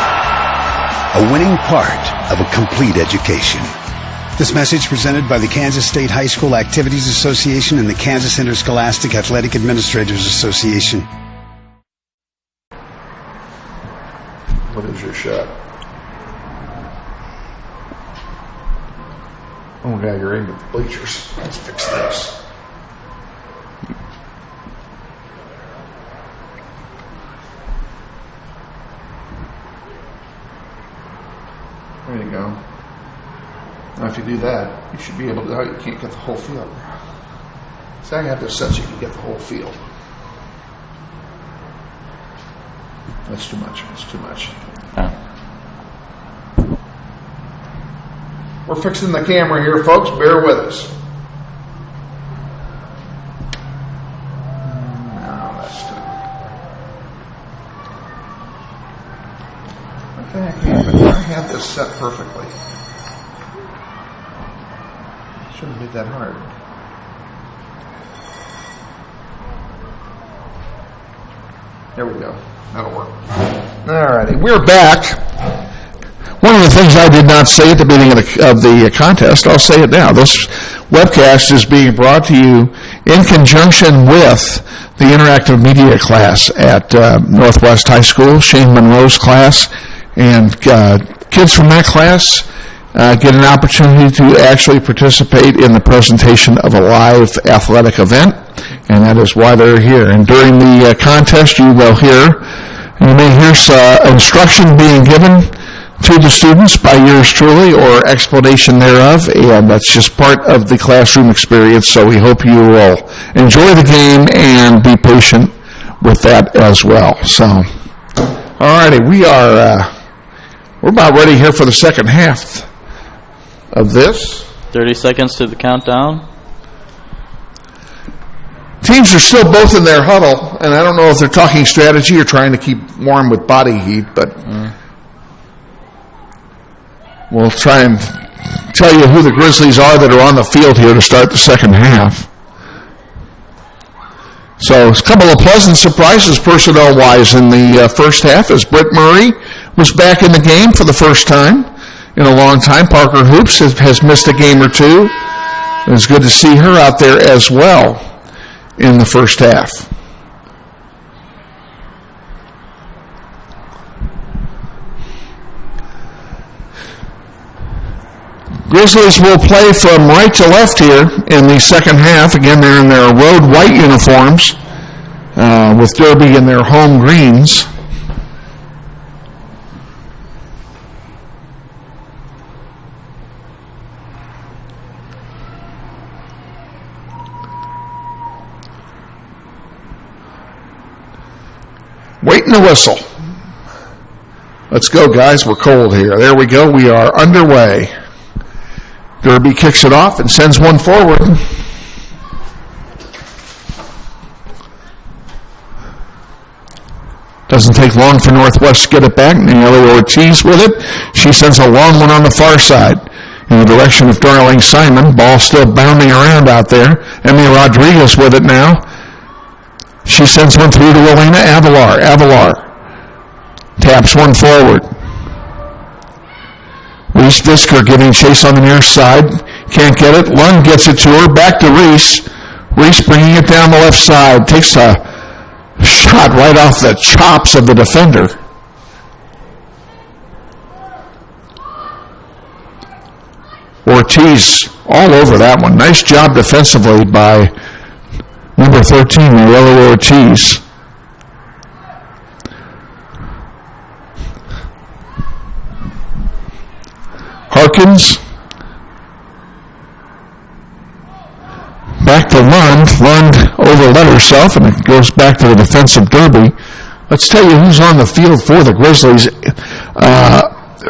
a winning part of a complete education. This message presented by the Kansas State High School Activities Association and the Kansas Interscholastic Athletic Administrators Association. What is your shot? Oh, God, you're aimed at the bleachers. Let's fix this. There you go. Now, if you do that, you should be able to. Oh, you can't get the whole field. So I have this set so you can get the whole field. That's too much. That's too much. We're fixing the camera here, folks. Bear with us. No, that's too. What the heck happened? I had this set perfectly. Shouldn't be that hard. There we go. That'll work. All righty. We're back. One of the things I did not say at the beginning of the contest, I'll say it now. This webcast is being brought to you in conjunction with the interactive media class at Northwest High School, Shane Monroe's class, and kids from that class get an opportunity to actually participate in the presentation of a live athletic event, and that is why they're here. And during the contest, you may hear instruction being given to the students by yours truly, or explanation thereof, and that's just part of the classroom experience, so we hope you will enjoy the game and be patient with that as well. So, alrighty, we're about ready here for the second half of this. 30 seconds to the countdown. Teams are still both in their huddle, and I don't know if they're talking strategy or trying to keep warm with body heat, but we'll try and tell you who the Grizzlies are that are on the field here to start the second half. So a couple of pleasant surprises personnel-wise in the first half as Britt Murray was back in the game for the first time in a long time. Parker Hoops has missed a game or two. It was good to see her out there as well in the first half. Grizzlies will play from right to left here in the second half. Again, they're in their road white uniforms with Derby in their home greens. Waiting the whistle. Let's go, guys. We're cold here. There we go. We are underway. Derby kicks it off and sends one forward. Doesn't take long for Northwest to get it back. Nelly Ortiz with it. She sends a long one on the far side in the direction of Darling Simon. Ball still bounding around out there. Emmy Rodriguez with it now. She sends one through to Elena Avalar. Avalar taps one forward. Reese Visker giving chase on the near side. Can't get it. Lund gets it to her. Back to Reese. Reese bringing it down the left side. Takes a shot right off the chops of the defender. Ortiz all over that one. Nice job defensively by number 13, Morello Ortiz. Harkins. Back to Lund. Lund overlet herself, and it goes back to the defensive Derby. Let's tell you who's on the field for the Grizzlies.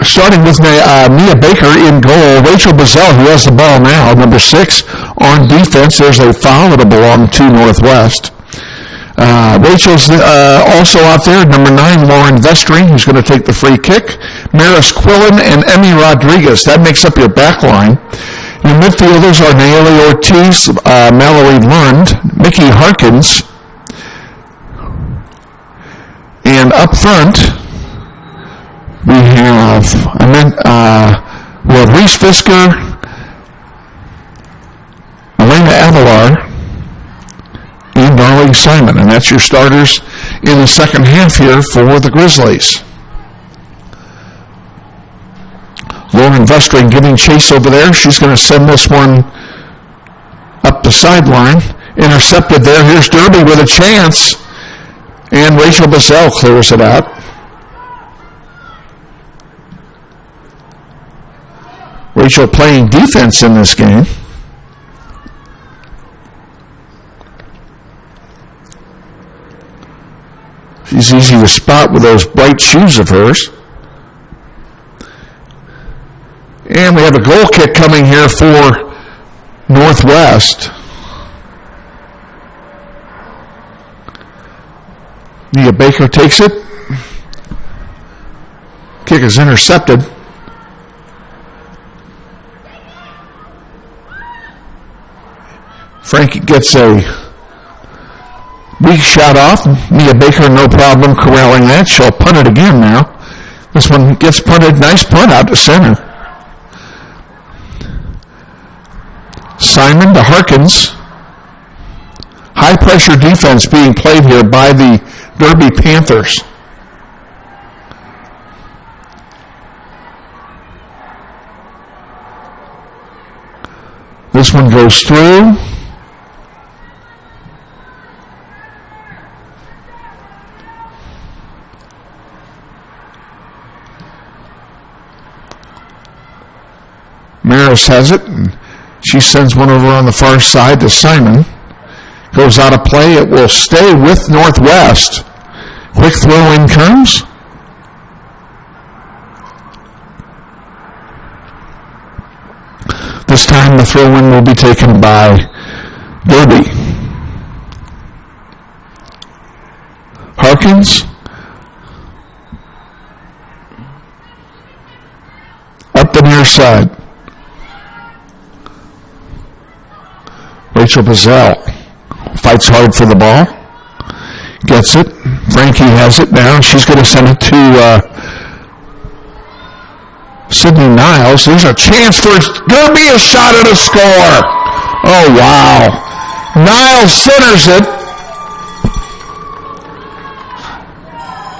Starting with Mia Baker in goal. Rachel Bazell, who has the ball now, number 6 on defense. There's a foul that'll belong to Northwest. Rachel's also out there, number 9, Lauren Vestry, who's going to take the free kick. Maris Quillen and Emmy Rodriguez. That makes up your back line. The midfielders are Naomi Ortiz, Mallory Lund, Mickey Harkins, and up front we have Reese Fisker, Elena Avalar, and Darlene Simon, and that's your starters in the second half here for the Grizzlies. Lauren Vestring giving chase over there. She's going to send this one up the sideline. Intercepted there. Here's Derby with a chance. And Rachel Bazell clears it out. Rachel playing defense in this game. She's easy to spot with those bright shoes of hers. And we have a goal kick coming here for Northwest. Nia Baker takes it. Kick is intercepted. Frankie gets a weak shot off. Nia Baker, no problem corralling that. She'll punt it again now. This one gets punted. Nice punt out to center. Simon to Harkins. High pressure defense being played here by the Derby Panthers. This one goes through. Maris has it, and she sends one over on the far side to Simon. Goes out of play. It will stay with Northwest. Quick throw in comes. This time the throw in will be taken by Derby. Harkins. Up the near side. Rachel Bazell fights hard for the ball. Gets it. Frankie has it now. She's going to send it to Sydney Niles. There's a chance for Derby, a shot at a score. Oh, wow. Niles centers it.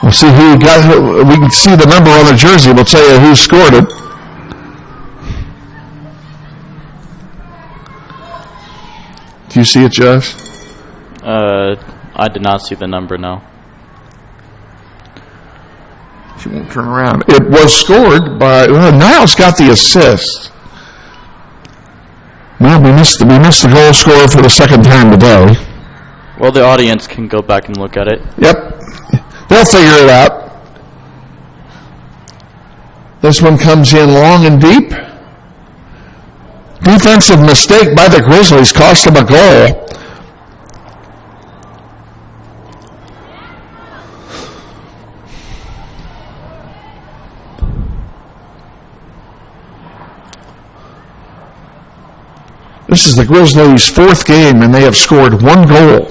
We'll see who got it. We can see the number on the jersey. We'll tell you who scored it. Do you see it, Josh? I did not see the number, no. She won't turn around. It was scored by... Niles got the assist. Well, we missed the goal scorer for the second time today. Well, the audience can go back and look at it. Yep. They'll figure it out. This one comes in long and deep. Defensive mistake by the Grizzlies cost them a goal. This is the Grizzlies' fourth game, and they have scored one goal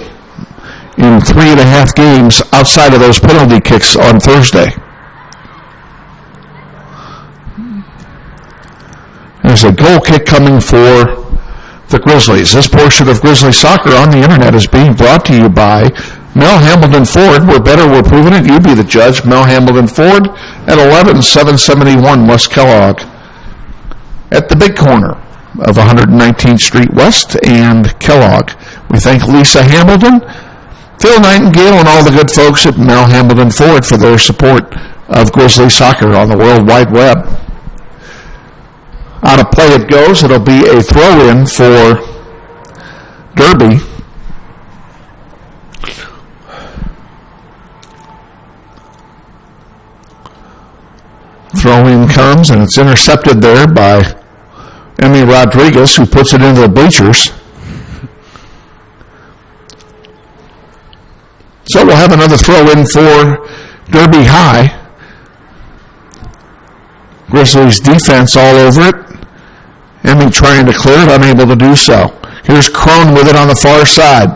in 3.5 games outside of those penalty kicks on Thursday. There's a goal kick coming for the Grizzlies. This portion of Grizzly Soccer on the internet is being brought to you by Mel Hambledon Ford. We're better, we're proving it. You be the judge. Mel Hambledon Ford at 11771 West Kellogg at the big corner of 119th Street West and Kellogg. We thank Lisa Hambledon, Phil Nightingale, and all the good folks at Mel Hambledon Ford for their support of Grizzly Soccer on the World Wide Web. Out of play it goes. It'll be a throw-in for Derby. Throw-in comes, and it's intercepted there by Emmy Rodriguez, who puts it into the bleachers. So we'll have another throw-in for Derby High. Grizzlies defense all over it. Emmy trying to clear it, unable to do so. Here's Crone with it on the far side.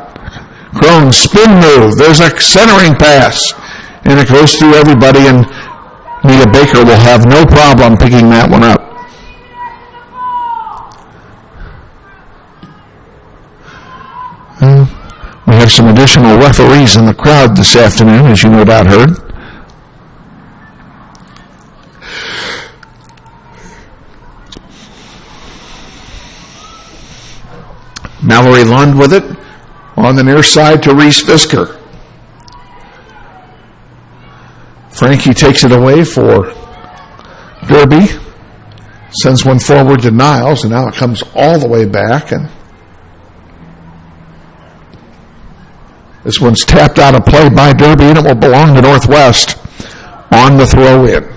Crone, spin move. There's a centering pass. And it goes through everybody, and Mia Baker will have no problem picking that one up. We have some additional referees in the crowd this afternoon, as you no doubt heard. Mallory Lund with it on the near side to Reese Fisker. Frankie takes it away for Derby. Sends one forward to Niles, and now it comes all the way back. And this one's tapped out of play by Derby, and it will belong to Northwest on the throw-in.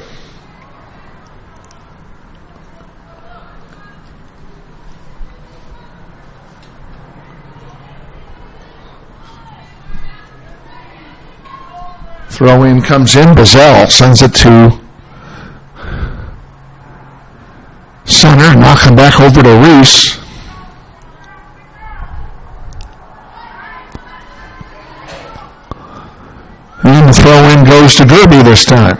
Throw-in comes in. Bazell sends it to center. Knocking back over to Reese. And the throw-in goes to Derby this time.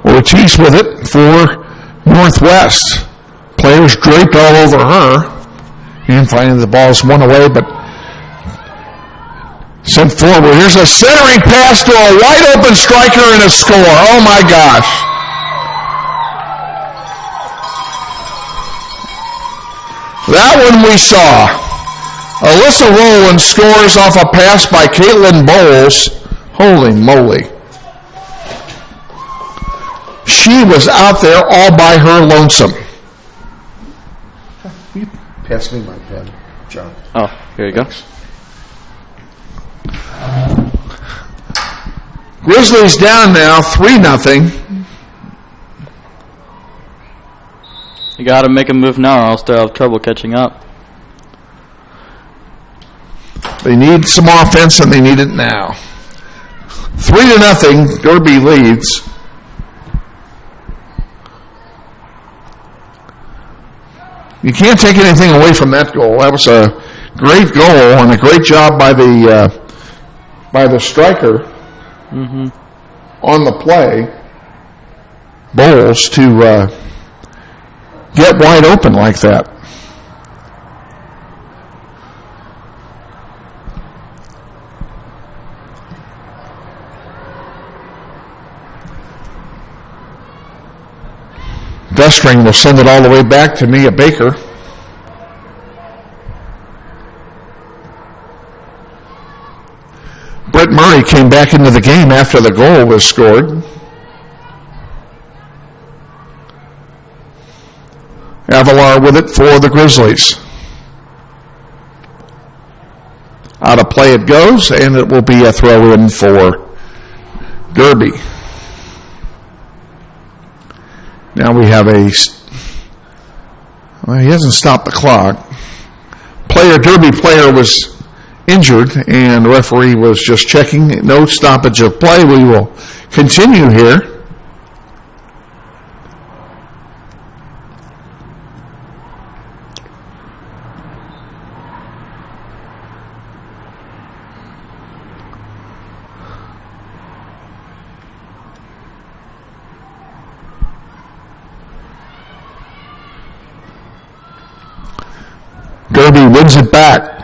Ortiz with it for Northwest. Players draped all over her. And finding the ball's one away, but sent forward. Here's a centering pass to a wide open striker and a score. Oh my gosh. That one we saw. Alyssa Rowland scores off a pass by Caitlin Bowles. Holy moly. She was out there all by her lonesome. You pass me my pen, John. Oh, here you go. Grizzlies down now, 3-0. You got to make a move now, or else they'll have trouble catching up. They need some offense, and they need it now. 3-0. Derby leads. You can't take anything away from that goal. That was a great goal and a great job by the striker on the play. Bowles to get wide open like that. Destring will send it all the way back to Mia Baker. Brett Murray came back into the game after the goal was scored. Avalar with it for the Grizzlies. Out of play it goes, and it will be a throw-in for Derby. Now we have he hasn't stopped the clock. Derby player was injured, and the referee was just checking. No stoppage of play. We will continue here. Derby wins it back.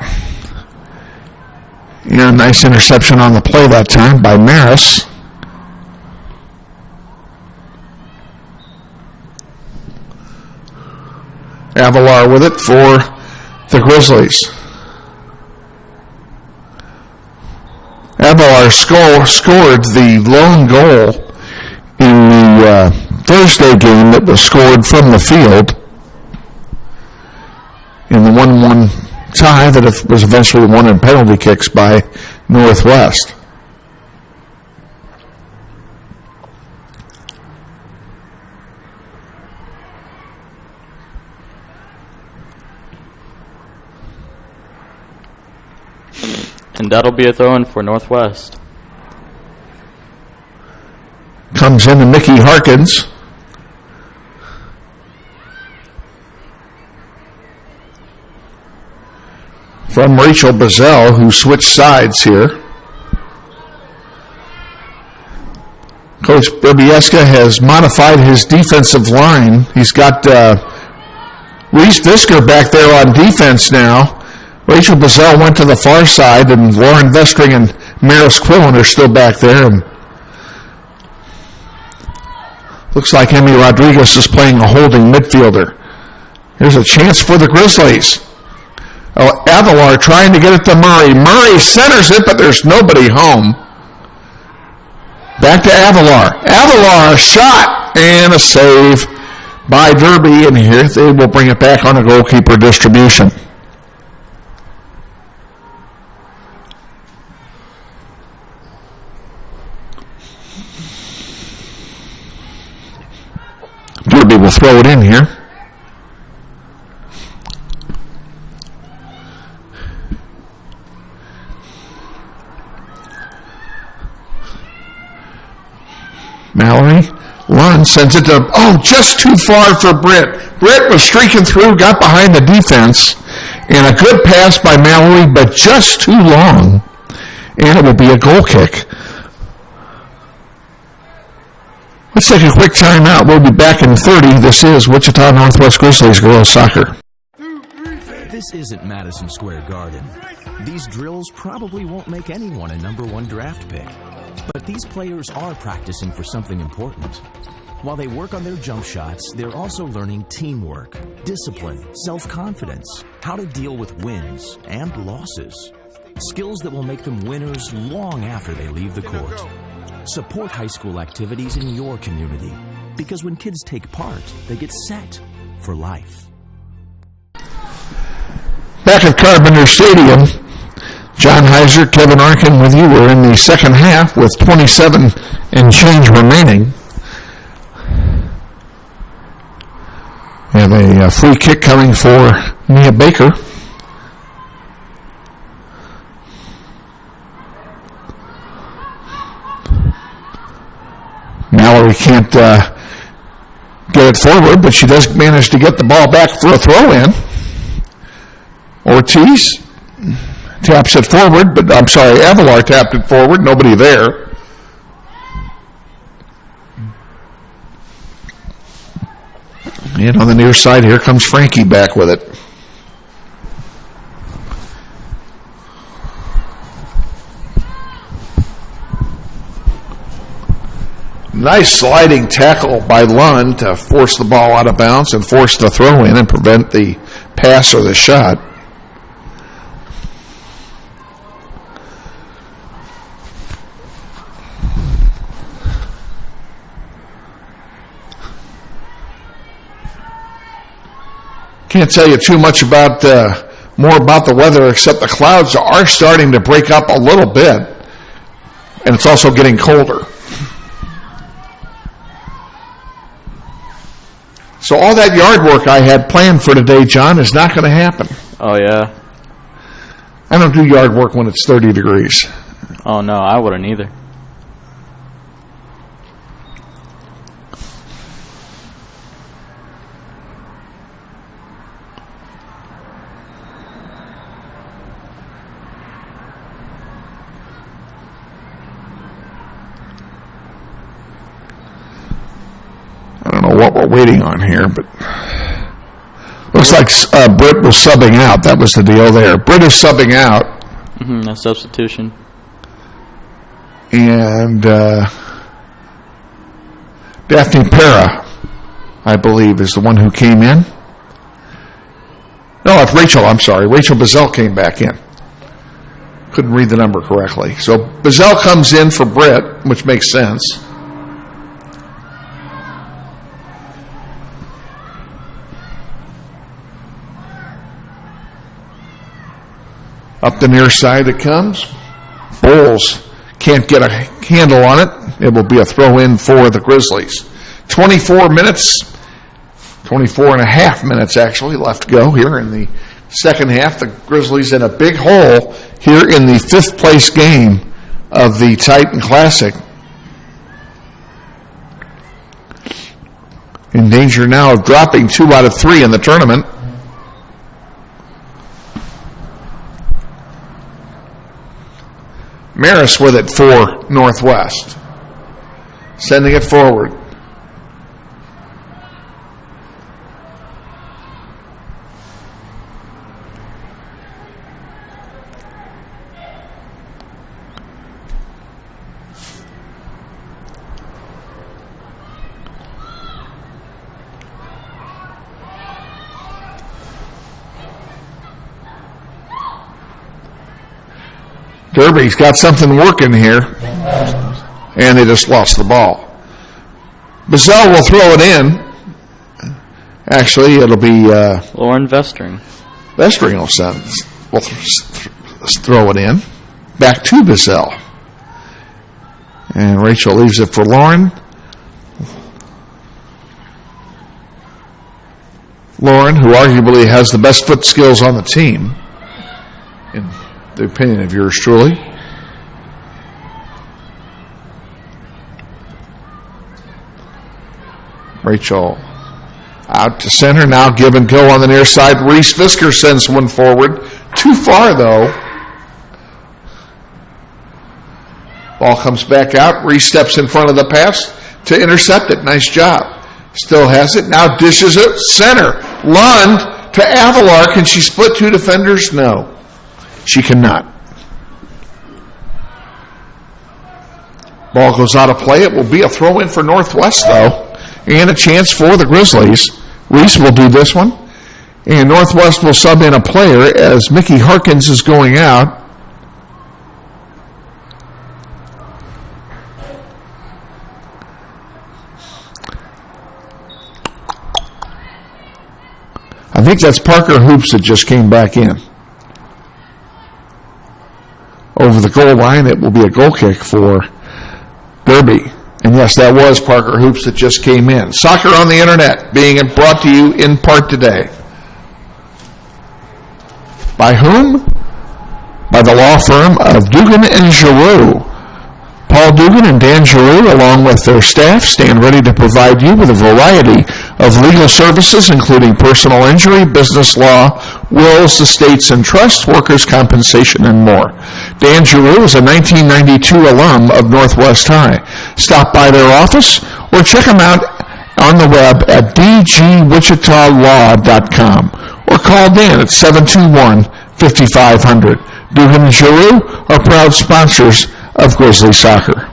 Yeah, nice interception on the play that time by Maris. Avalar with it for the Grizzlies. Avalar scored the lone goal in the Thursday game that was scored from the field in the 1-1 tie that was eventually won in penalty kicks by Northwest. And that'll be a throw-in for Northwest. Comes into Mickey Harkins. From Rachel Bazell, who switched sides here. Coach Brybieska has modified his defensive line. He's got Reese Visker back there on defense now. Rachel Bazell went to the far side, and Lauren Vestring and Maris Quillen are still back there. And looks like Emmy Rodriguez is playing a holding midfielder. Here's a chance for the Grizzlies. Oh, Avalar trying to get it to Murray. Murray centers it, but there's nobody home. Back to Avalar. Avalar, a shot and a save by Derby, and here they will bring it back on a goalkeeper distribution. Derby will throw it in here. Mallory, Lund sends it to, just too far for Britt. Britt was streaking through, got behind the defense, and a good pass by Mallory, but just too long. And it will be a goal kick. Let's take a quick timeout. We'll be back in 30. This is Wichita Northwest Grizzlies girls soccer. This isn't Madison Square Garden. These drills probably won't make anyone a #1 draft pick. But these players are practicing for something important. While they work on their jump shots, they're also learning teamwork, discipline, self-confidence, how to deal with wins and losses. Skills that will make them winners long after they leave the court. Support high school activities in your community, because when kids take part, they get set for life. Back at Carpenter Stadium, John Heiser, Kevin Arkin with you. We're in the second half with 27 and change remaining. We have a free kick coming for Mia Baker. Mallory can't get it forward, but she does manage to get the ball back for a throw-in. Ortiz taps it forward, but Avalar tapped it forward. Nobody there. And on the near side, here comes Frankie back with it. Nice sliding tackle by Lund to force the ball out of bounds and force the throw in and prevent the pass or the shot. Can't tell you too much about more about the weather, except the clouds are starting to break up a little bit, and it's also getting colder. So all that yard work I had planned for today, John, is not going to happen. Oh, yeah? I don't do yard work when it's 30 degrees. Oh, no, I wouldn't either. I don't know what we're waiting on here, but looks like Britt was subbing out. That was the deal there. Britt is subbing out. A substitution. And Daphne Pera, I believe, is the one who came in. No, it's Rachel. I'm sorry. Rachel Bazell came back in. Couldn't read the number correctly. So Bazell comes in for Britt, which makes sense. Up the near side it comes. Bowles can't get a handle on it. It will be a throw-in for the Grizzlies. 24 and a half minutes actually left to go here in the second half. The Grizzlies in a big hole here in the fifth place game of the Titan Classic. In danger now of dropping 2 out of 3 in the tournament. Maris with it for Northwest. Sending it forward. Derby's got something working here, and they just lost the ball. Bazell will throw it in. Actually, it'll be Lauren Vestring. Vestring will throw it in. Back to Bazell. And Rachel leaves it for Lauren. Lauren, who arguably has the best foot skills on the team, in the opinion of yours truly. Rachel out to center, now give and go on the near side. Reese Fisker sends one forward. Too far, though. Ball comes back out. Reese steps in front of the pass to intercept it. Nice job. Still has it. Now dishes it. Center. Lund to Avalar. Can she split 2 defenders? No. She cannot. Ball goes out of play. It will be a throw-in for Northwest, though, and a chance for the Grizzlies. Reese will do this one, and Northwest will sub in a player as Mickey Harkins is going out. I think that's Parker Hoops that just came back in. Over the goal line, it will be a goal kick for Derby. And yes, that was Parker Hoops that just came in. Soccer on the Internet, being brought to you in part today. By whom? By the law firm of Dugan and Giroux. Paul Dugan and Dan Giroux, along with their staff, stand ready to provide you with a variety of legal services, including personal injury, business law, wills, estates and trusts, workers' compensation, and more. Dan Giroux is a 1992 alum of Northwest High. Stop by their office or check them out on the web at dgwichitalaw.com or call Dan at 721-5500. Dugan and Giroux are proud sponsors of Grizzly Soccer.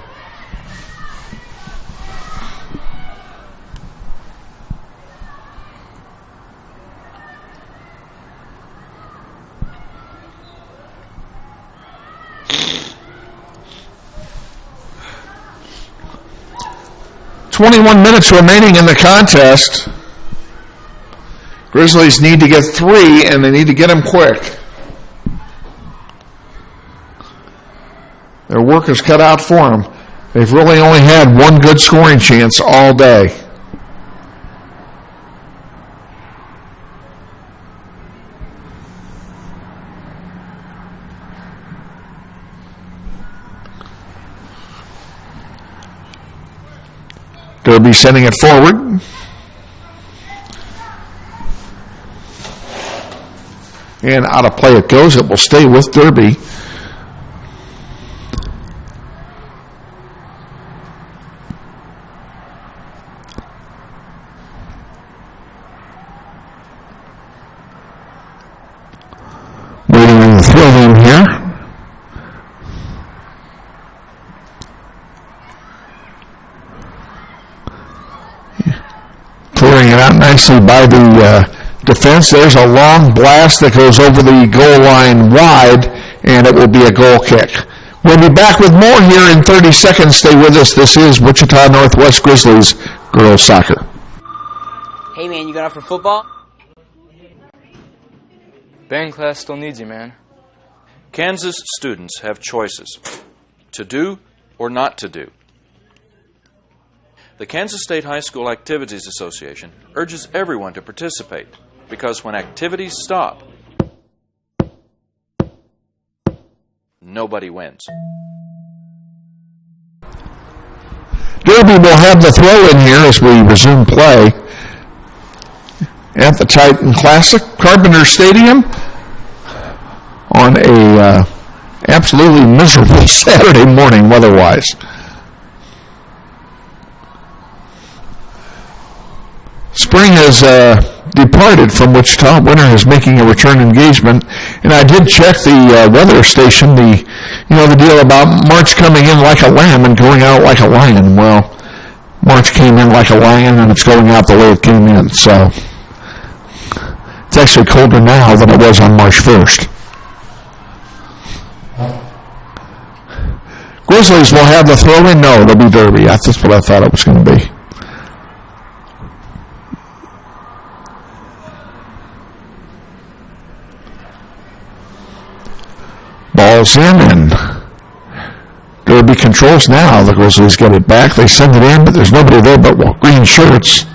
.21 minutes remaining in the contest. Grizzlies need to get 3, and they need to get them quick. Their work is cut out for them. They've really only had one good scoring chance all day. Derby sending it forward. And out of play it goes. It will stay with Derby. Waiting on the throw in here. Clearing it out nicely by the defense. There's a long blast that goes over the goal line wide, and it will be a goal kick. We'll be back with more here in 30 seconds. Stay with us. This is Wichita Northwest Grizzlies girls soccer. Hey man, you going out for football? Band class still needs you, man. Kansas students have choices to do or not to do. The Kansas State High School Activities Association urges everyone to participate because when activities stop, nobody wins. Derby will have the throw in here as we resume play at the Titan Classic, Carpenter Stadium, on a absolutely miserable Saturday morning weather-wise. Spring has departed from Wichita. Winter is making a return engagement, and I did check the weather station. The deal about March coming in like a lamb and going out like a lion. Well, March came in like a lion, and it's going out the way it came in. So it's actually colder now than it was on March 1st. Grizzlies will have the throw-in. No, it'll be Derby. That's what I thought it was going to be. Ball's in, and Derby controls now. The Grizzlies get it back. They send it in, but there's nobody there but green shirts.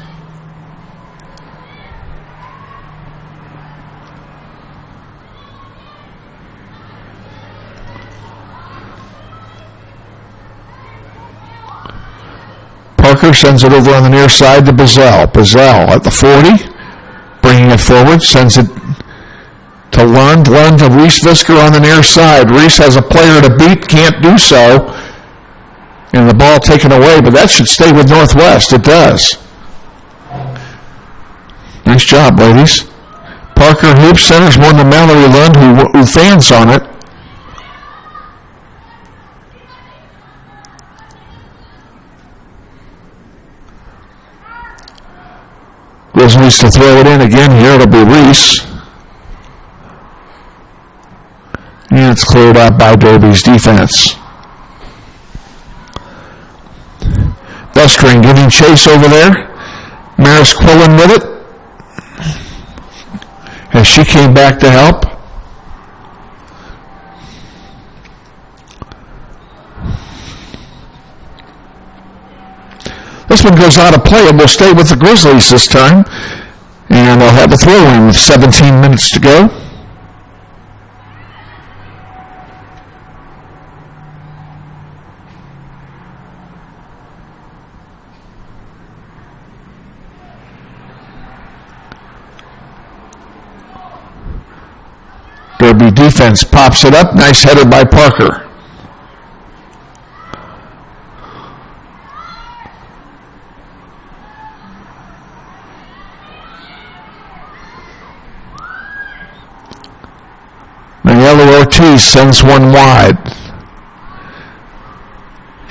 Parker sends it over on the near side to Bazell. Bazell at the 40, bringing it forward, sends it to Lund. Lund to Reese Visker on the near side. Reese has a player to beat, can't do so. And the ball taken away, but that should stay with Northwest. It does. Nice job, ladies. Parker hoops, centers one to Mallory Lund, who fans on it. Grizzlies to throw it in again here. It'll be Reese. And it's cleared out by Derby's defense. Bustering giving chase over there. Maris Quillen with it. As she came back to help. This one goes out of play and will stay with the Grizzlies this time. And they'll have a throw-in with 17 minutes to go. Derby defense pops it up. Nice header by Parker. Mayella Ortiz sends one wide.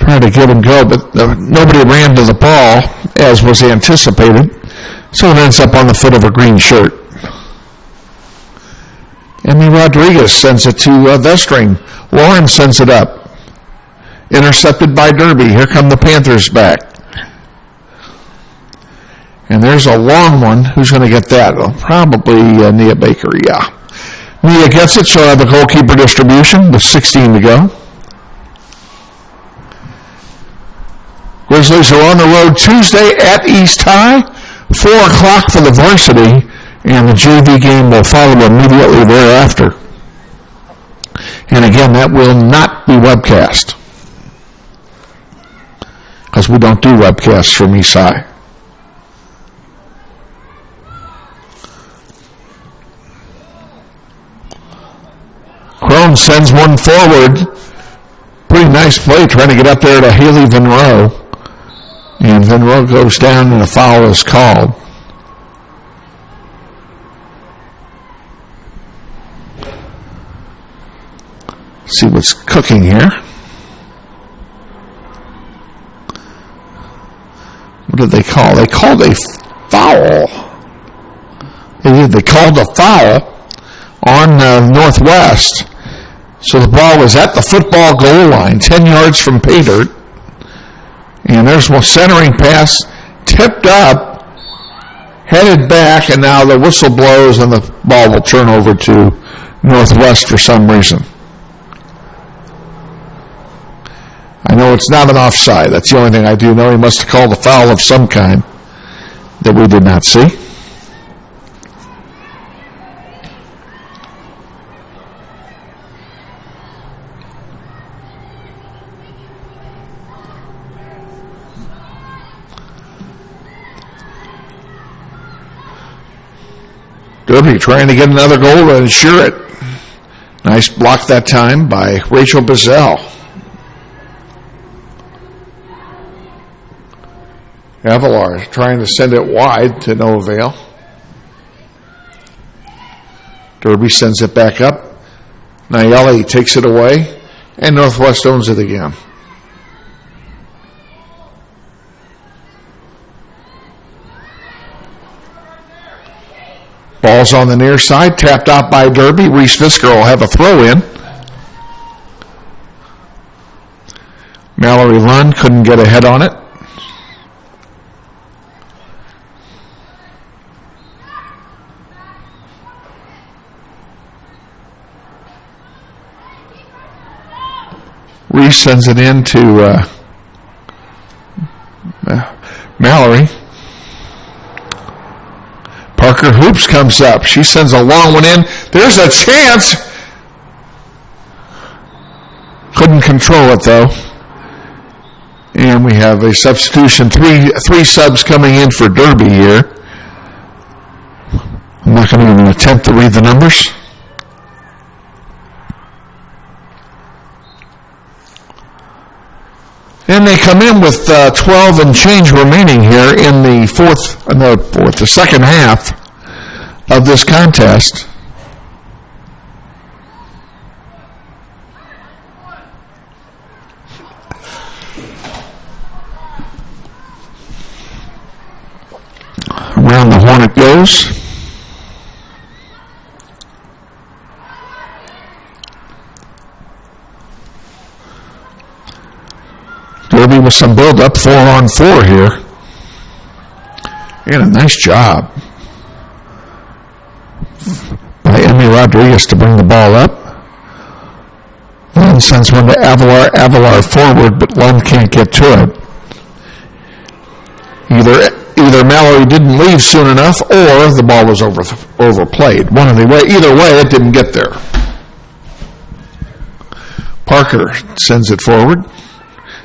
Trying to get him go, but nobody ran to the ball as was anticipated. So it ends up on the foot of a green shirt. Emmy Rodriguez sends it to Vestring. Lauren sends it up. Intercepted by Derby. Here come the Panthers back. And there's a long one. Who's going to get that? Well, probably Nia Baker, yeah. Nia gets it. She'll have a goalkeeper distribution with 16 to go. Grizzlies are on the road Tuesday at East High. 4 o'clock for the varsity. And the JV game will follow immediately thereafter. And again, that will not be webcast. Because we don't do webcasts from East High. Crone sends one forward. Pretty nice play trying to get up there to Haley Venroe. And Venroe goes down and a foul is called. See what's cooking here. What did they call? They called a foul. They called a foul on Northwest. So the ball was at the football goal line, 10 yards from pay dirt. And there's one centering pass, tipped up, headed back, and now the whistle blows and the ball will turn over to Northwest for some reason. I know it's not an offside. That's the only thing I do know. He must have called a foul of some kind that we did not see. Derby trying to get another goal to ensure it. Nice block that time by Rachel Bazell. Avalar trying to send it wide to no avail. Derby sends it back up. Nayeli takes it away, and Northwest owns it again. Ball's on the near side, tapped out by Derby. Reese Fisker will have a throw in. Mallory Lund couldn't get ahead on it. Reese sends it in to Mallory. Parker Hoops comes up. She sends a long one in. There's a chance. Couldn't control it, though. And we have a substitution. Three subs coming in for Derby here. I'm not going to even attempt to read the numbers. And they come in with 12 and change remaining here in the second half of this contest. Around the horn it goes. Derby with some build-up, 4-on-4 here. And a nice job by Emmy Rodriguez to bring the ball up. Lund sends one to Avalar. Avalar forward, but Lund can't get to it. Either Mallory didn't leave soon enough, or the ball was overplayed. Either way, it didn't get there. Parker sends it forward.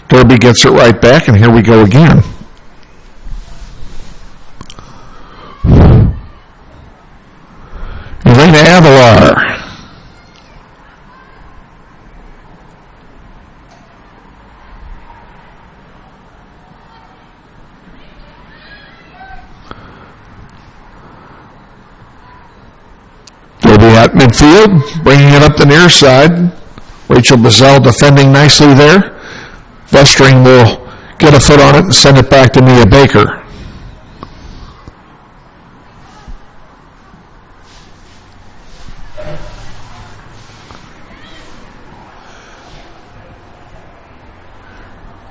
Derby gets it right back, and here we go again. Elena Avalar. Derby at midfield, bringing it up the near side. Rachel Bazell defending nicely there. Vestring will get a foot on it and send it back to Mia Baker.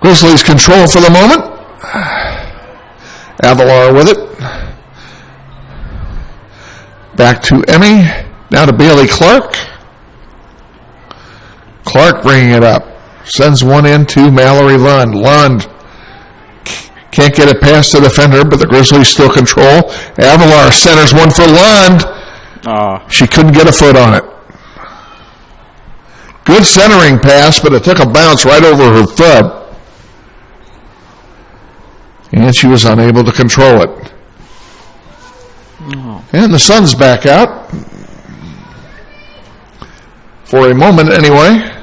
Grizzlies control for the moment. Avalar with it. Back to Emmy. Now to Bailey Clark. Clark bringing it up. Sends one in to Mallory Lund. Lund can't get it past the defender, but the Grizzlies still control. Avalar centers one for Lund. She couldn't get a foot on it. Good centering pass, but it took a bounce right over her foot. And she was unable to control it. And the sun's back out. For a moment, anyway.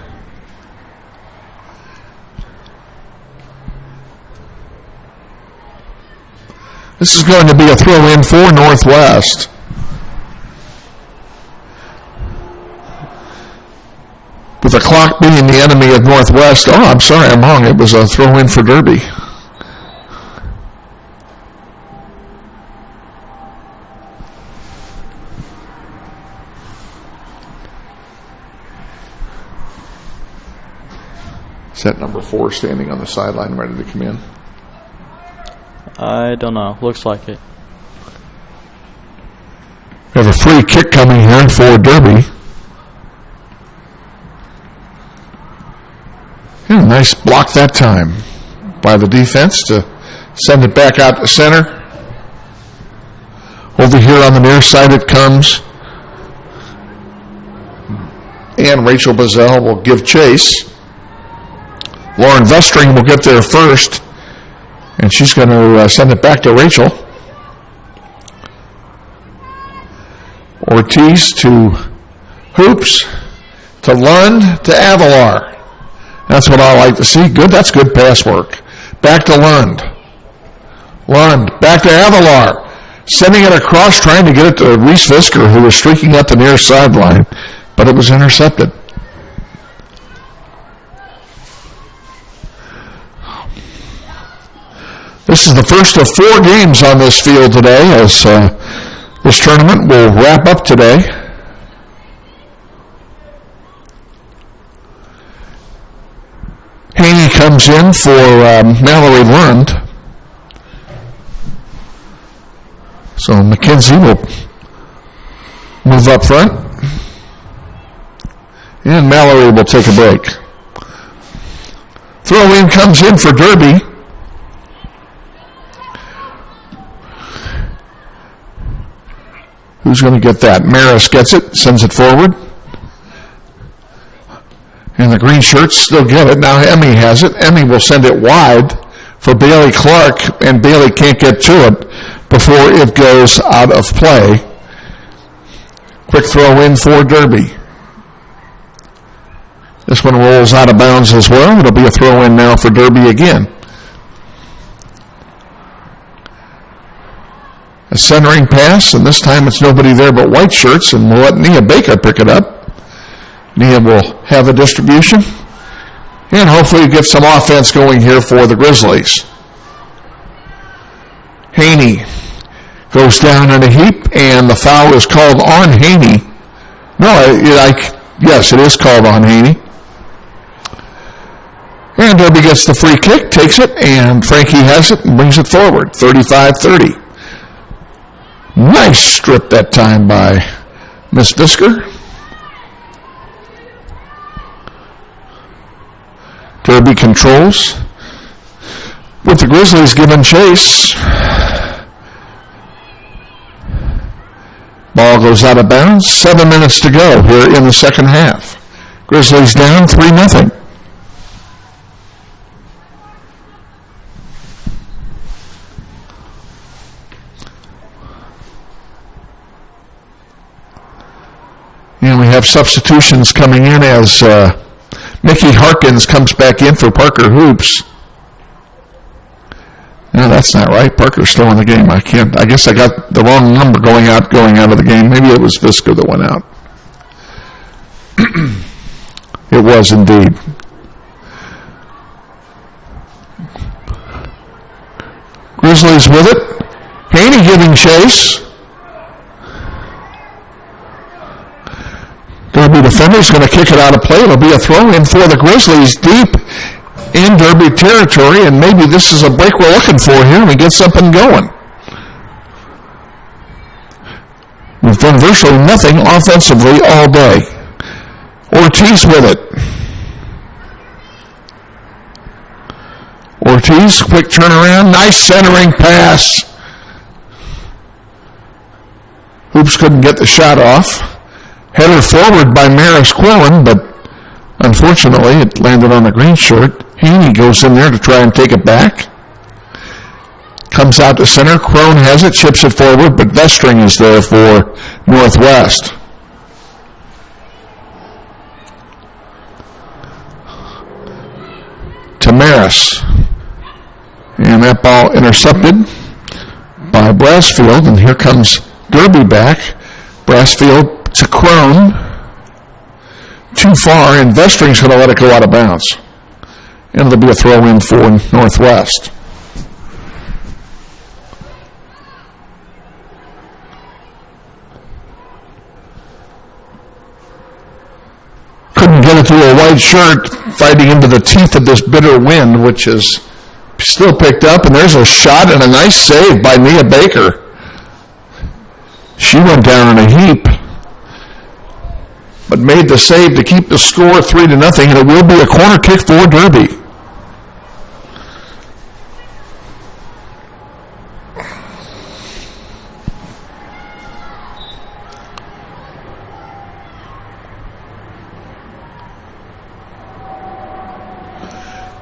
This is going to be a throw-in for Northwest. With the clock being the enemy of Northwest, I'm sorry, I'm wrong. It was a throw-in for Derby. Set number 4 standing on the sideline ready to come in. I don't know. Looks like it. We have a free kick coming here for Derby. Yeah, nice block that time by the defense to send it back out to center. Over here on the near side it comes. And Rachel Bazell will give chase. Lauren Vestring will get there first. And she's going to send it back to Rachel. Ortiz to Hoops, to Lund, to Avalar. That's what I like to see. Good, that's good pass work. Back to Lund. Lund, back to Avalar. Sending it across, trying to get it to Reese Visker, who was streaking up the near sideline, but it was intercepted. This is the first of 4 games on this field today, as this tournament will wrap up today. Haney comes in for Mallory Lund. So McKenzie will move up front. And Mallory will take a break. Throw in comes in for Derby. Who's going to get that? Maris gets it, sends it forward. And the green shirts still get it. Now Emmy has it. Emmy will send it wide for Bailey Clark, and Bailey can't get to it before it goes out of play. Quick throw in for Derby. This one rolls out of bounds as well. It'll be a throw in now for Derby again. A centering pass, and this time it's nobody there but white shirts, and we'll let Nia Baker pick it up. Nia will have a distribution, and hopefully get some offense going here for the Grizzlies. Haney goes down in a heap, and the foul is called on Haney. Yes, it is called on Haney. And Derby gets the free kick, takes it, and Frankie has it and brings it forward, 35-30. Nice strip that time by Miss Visker. Derby controls with the Grizzlies giving chase. Ball goes out of bounds. 7 minutes to go here in the second half. Grizzlies down 3-0. And we have substitutions coming in as Mickey Harkins comes back in for Parker Hoops. No, that's not right. Parker's still in the game. I guess I got the wrong number going out of the game. Maybe it was Visker that went out. It was indeed. Grizzlies with it. Haney giving chase. Derby defender's going to kick it out of play. It'll be a throw in for the Grizzlies deep in Derby territory, and maybe this is a break we're looking for here and we get something going. We've done virtually nothing offensively all day. Ortiz with it. Ortiz, quick turnaround, nice centering pass. Hoops couldn't get the shot off. Header forward by Maris Quillen, but unfortunately it landed on the green shirt. Haney goes in there to try and take it back. Comes out to center. Crone has it, chips it forward, but Vestring is there for Northwest. To Maris. And that ball intercepted by Brassfield, and here comes Derby back. Brassfield to Crone. Too far, and Vestring's going to let it go out of bounds. And it'll be a throw in for Northwest. Couldn't get it to a white shirt, fighting into the teeth of this bitter wind, which is still picked up, and there's a shot and a nice save by Nia Baker. She went down in a heap, but made the save to keep the score 3-0, and it will be a corner kick for Derby.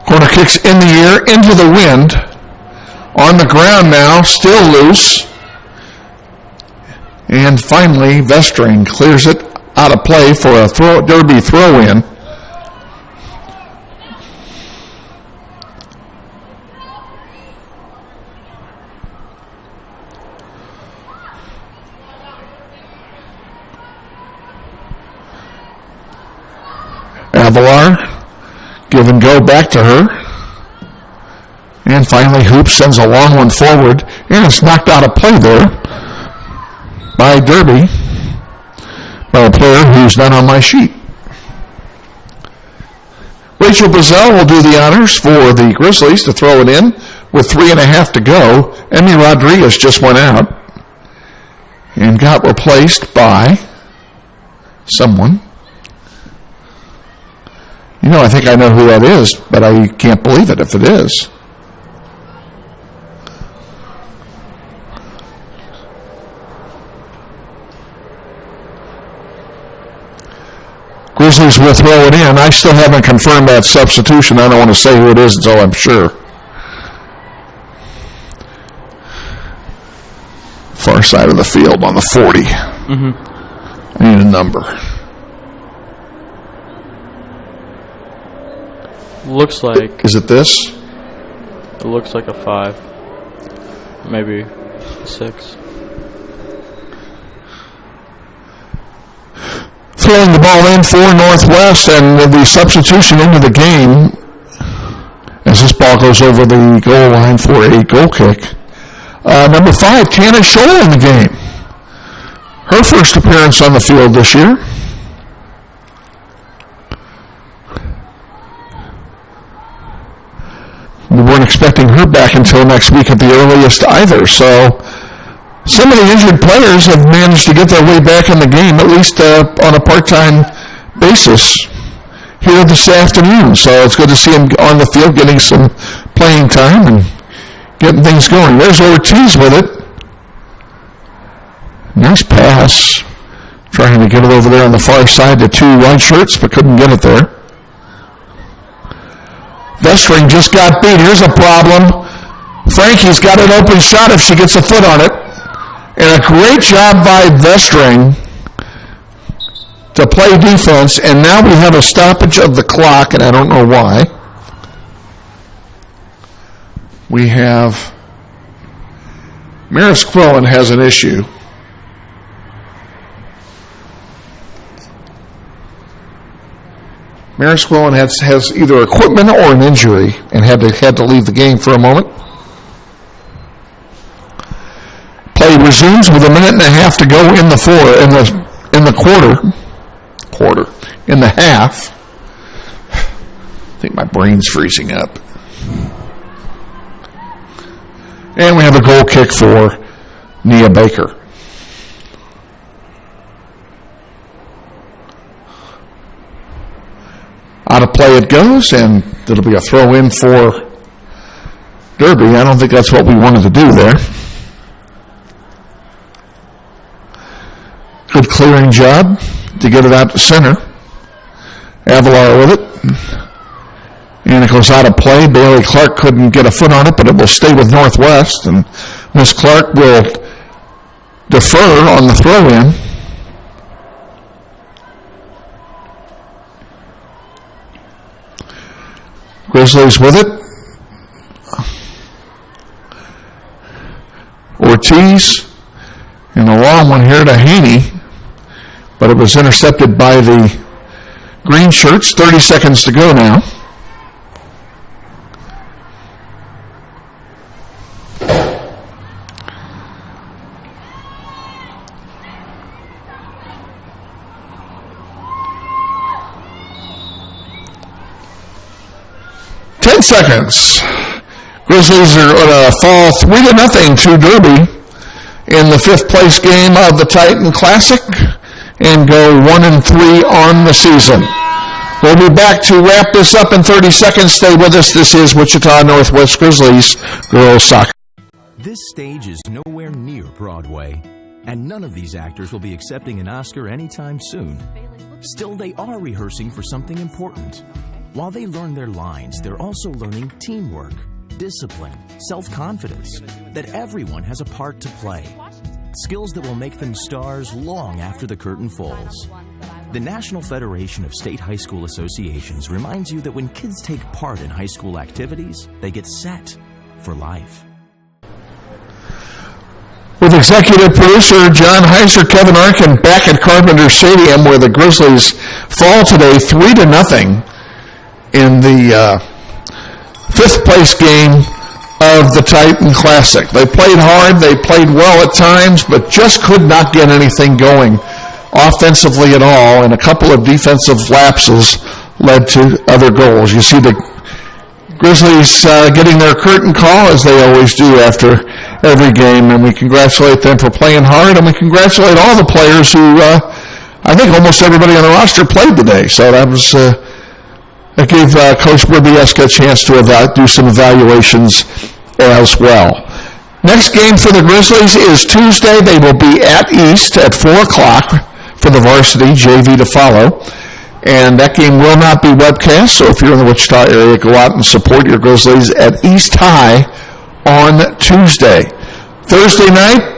Corner kicks in the air, into the wind. On the ground now, still loose. And And finally, Vestring clears it out of play for a Derby throw-in. Avalar, give and go back to her. And finally, Hoop sends a long one forward, and it's knocked out of play there by Derby, by a player who's not on my sheet. Rachel Brazell will do the honors for the Grizzlies to throw it in with 3.5 to go. Emmy Rodriguez just went out and got replaced by someone. You know, I think I know who that is, but I can't believe it if it is. Grizzlies will throw it in. I still haven't confirmed that substitution. I don't want to say who it is until I'm sure. Far side of the field on the 40. I need a number. Looks like... Is it this? It looks like a 5. Maybe a 6. Throwing the ball in for Northwest, and the substitution into the game as this ball goes over the goal line for a goal kick. Number 5, Tana Scholl in the game. Her first appearance on the field this year. We weren't expecting her back until next week at the earliest either, so some of the injured players have managed to get their way back in the game, at least on a part-time basis here this afternoon. So it's good to see them on the field getting some playing time and getting things going. There's Ortiz with it. Nice pass. Trying to get it over there on the far side to 2 white shirts, but couldn't get it there. Vestring just got beat. Here's a problem. Frankie's got an open shot if she gets a foot on it. And a great job by Vestring to play defense. And now we have a stoppage of the clock, and I don't know why. We have Maris Quillen has an issue. Maris Quillen has either equipment or an injury and had to leave the game for a moment. Play resumes with 1.5 minutes to go in the half. I think my brain's freezing up. And we have a goal kick for Nia Baker. Out of play it goes, and it'll be a throw in for Derby. I don't think that's what we wanted to do there. Good clearing job to get it out to center. Avalar with it. And it goes out of play. Bailey Clark couldn't get a foot on it, but it will stay with Northwest. And Miss Clark will defer on the throw-in. Grizzlies with it. Ortiz. And a long one here to Haney. But it was intercepted by the green shirts. 30 seconds to go now. Seconds. Grizzlies are going to fall 3-0 to Derby in the 5th place game of the Titan Classic and go 1-3 on the season. We'll be back to wrap this up in 30 seconds. Stay with us. This is Wichita Northwest Grizzlies girls soccer. This stage is nowhere near Broadway, and none of these actors will be accepting an Oscar anytime soon. Still, they are rehearsing for something important. While they learn their lines, they're also learning teamwork, discipline, self-confidence, that everyone has a part to play. skills that will make them stars long after the curtain falls. The National Federation of State High School Associations reminds you that when kids take part in high school activities, they get set for life. With executive producer John Heiser, Kevin Arkin back at Carpenter Stadium, where the Grizzlies fall today 3-0 in the fifth place game of the Titan Classic. They played hard, they played well at times, but just could not get anything going offensively at all, and a couple of defensive lapses led to other goals. You see the Grizzlies getting their curtain call, as they always do after every game, and we congratulate them for playing hard, and we congratulate all the players who, I think almost everybody on the roster played today, so that was it gave Coach Bribieska a chance to do some evaluations as well. Next game for the Grizzlies is Tuesday. They will be at East at 4 o'clock for the varsity, JV to follow. And that game will not be webcast, so if you're in the Wichita area, go out and support your Grizzlies at East High on Tuesday. Thursday night,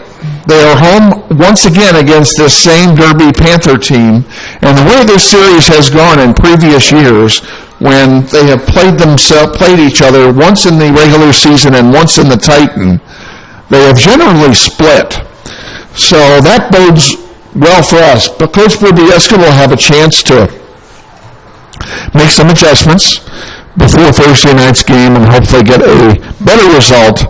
they are home once again against this same Derby Panther team. And the way this series has gone in previous years, when they have played each other once in the regular season and once in the Titan, they have generally split. So that bodes well for us. But Coach Bribieska will have a chance to make some adjustments before Thursday night's game and hopefully get a better result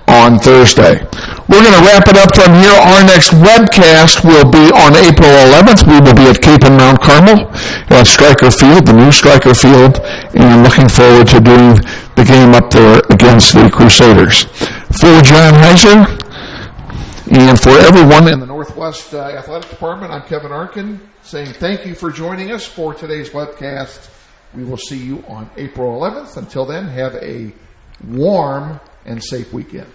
on Thursday. We're going to wrap it up from here. Our next webcast will be on April 11th. We will be at Cape and Mount Carmel at Stryker Field, the new Stryker Field, and looking forward to doing the game up there against the Crusaders. For John Heiser and for everyone in the Northwest Athletic Department, I'm Kevin Arkin, saying thank you for joining us for today's webcast. We will see you on April 11th. Until then, have a warm and safe weekend.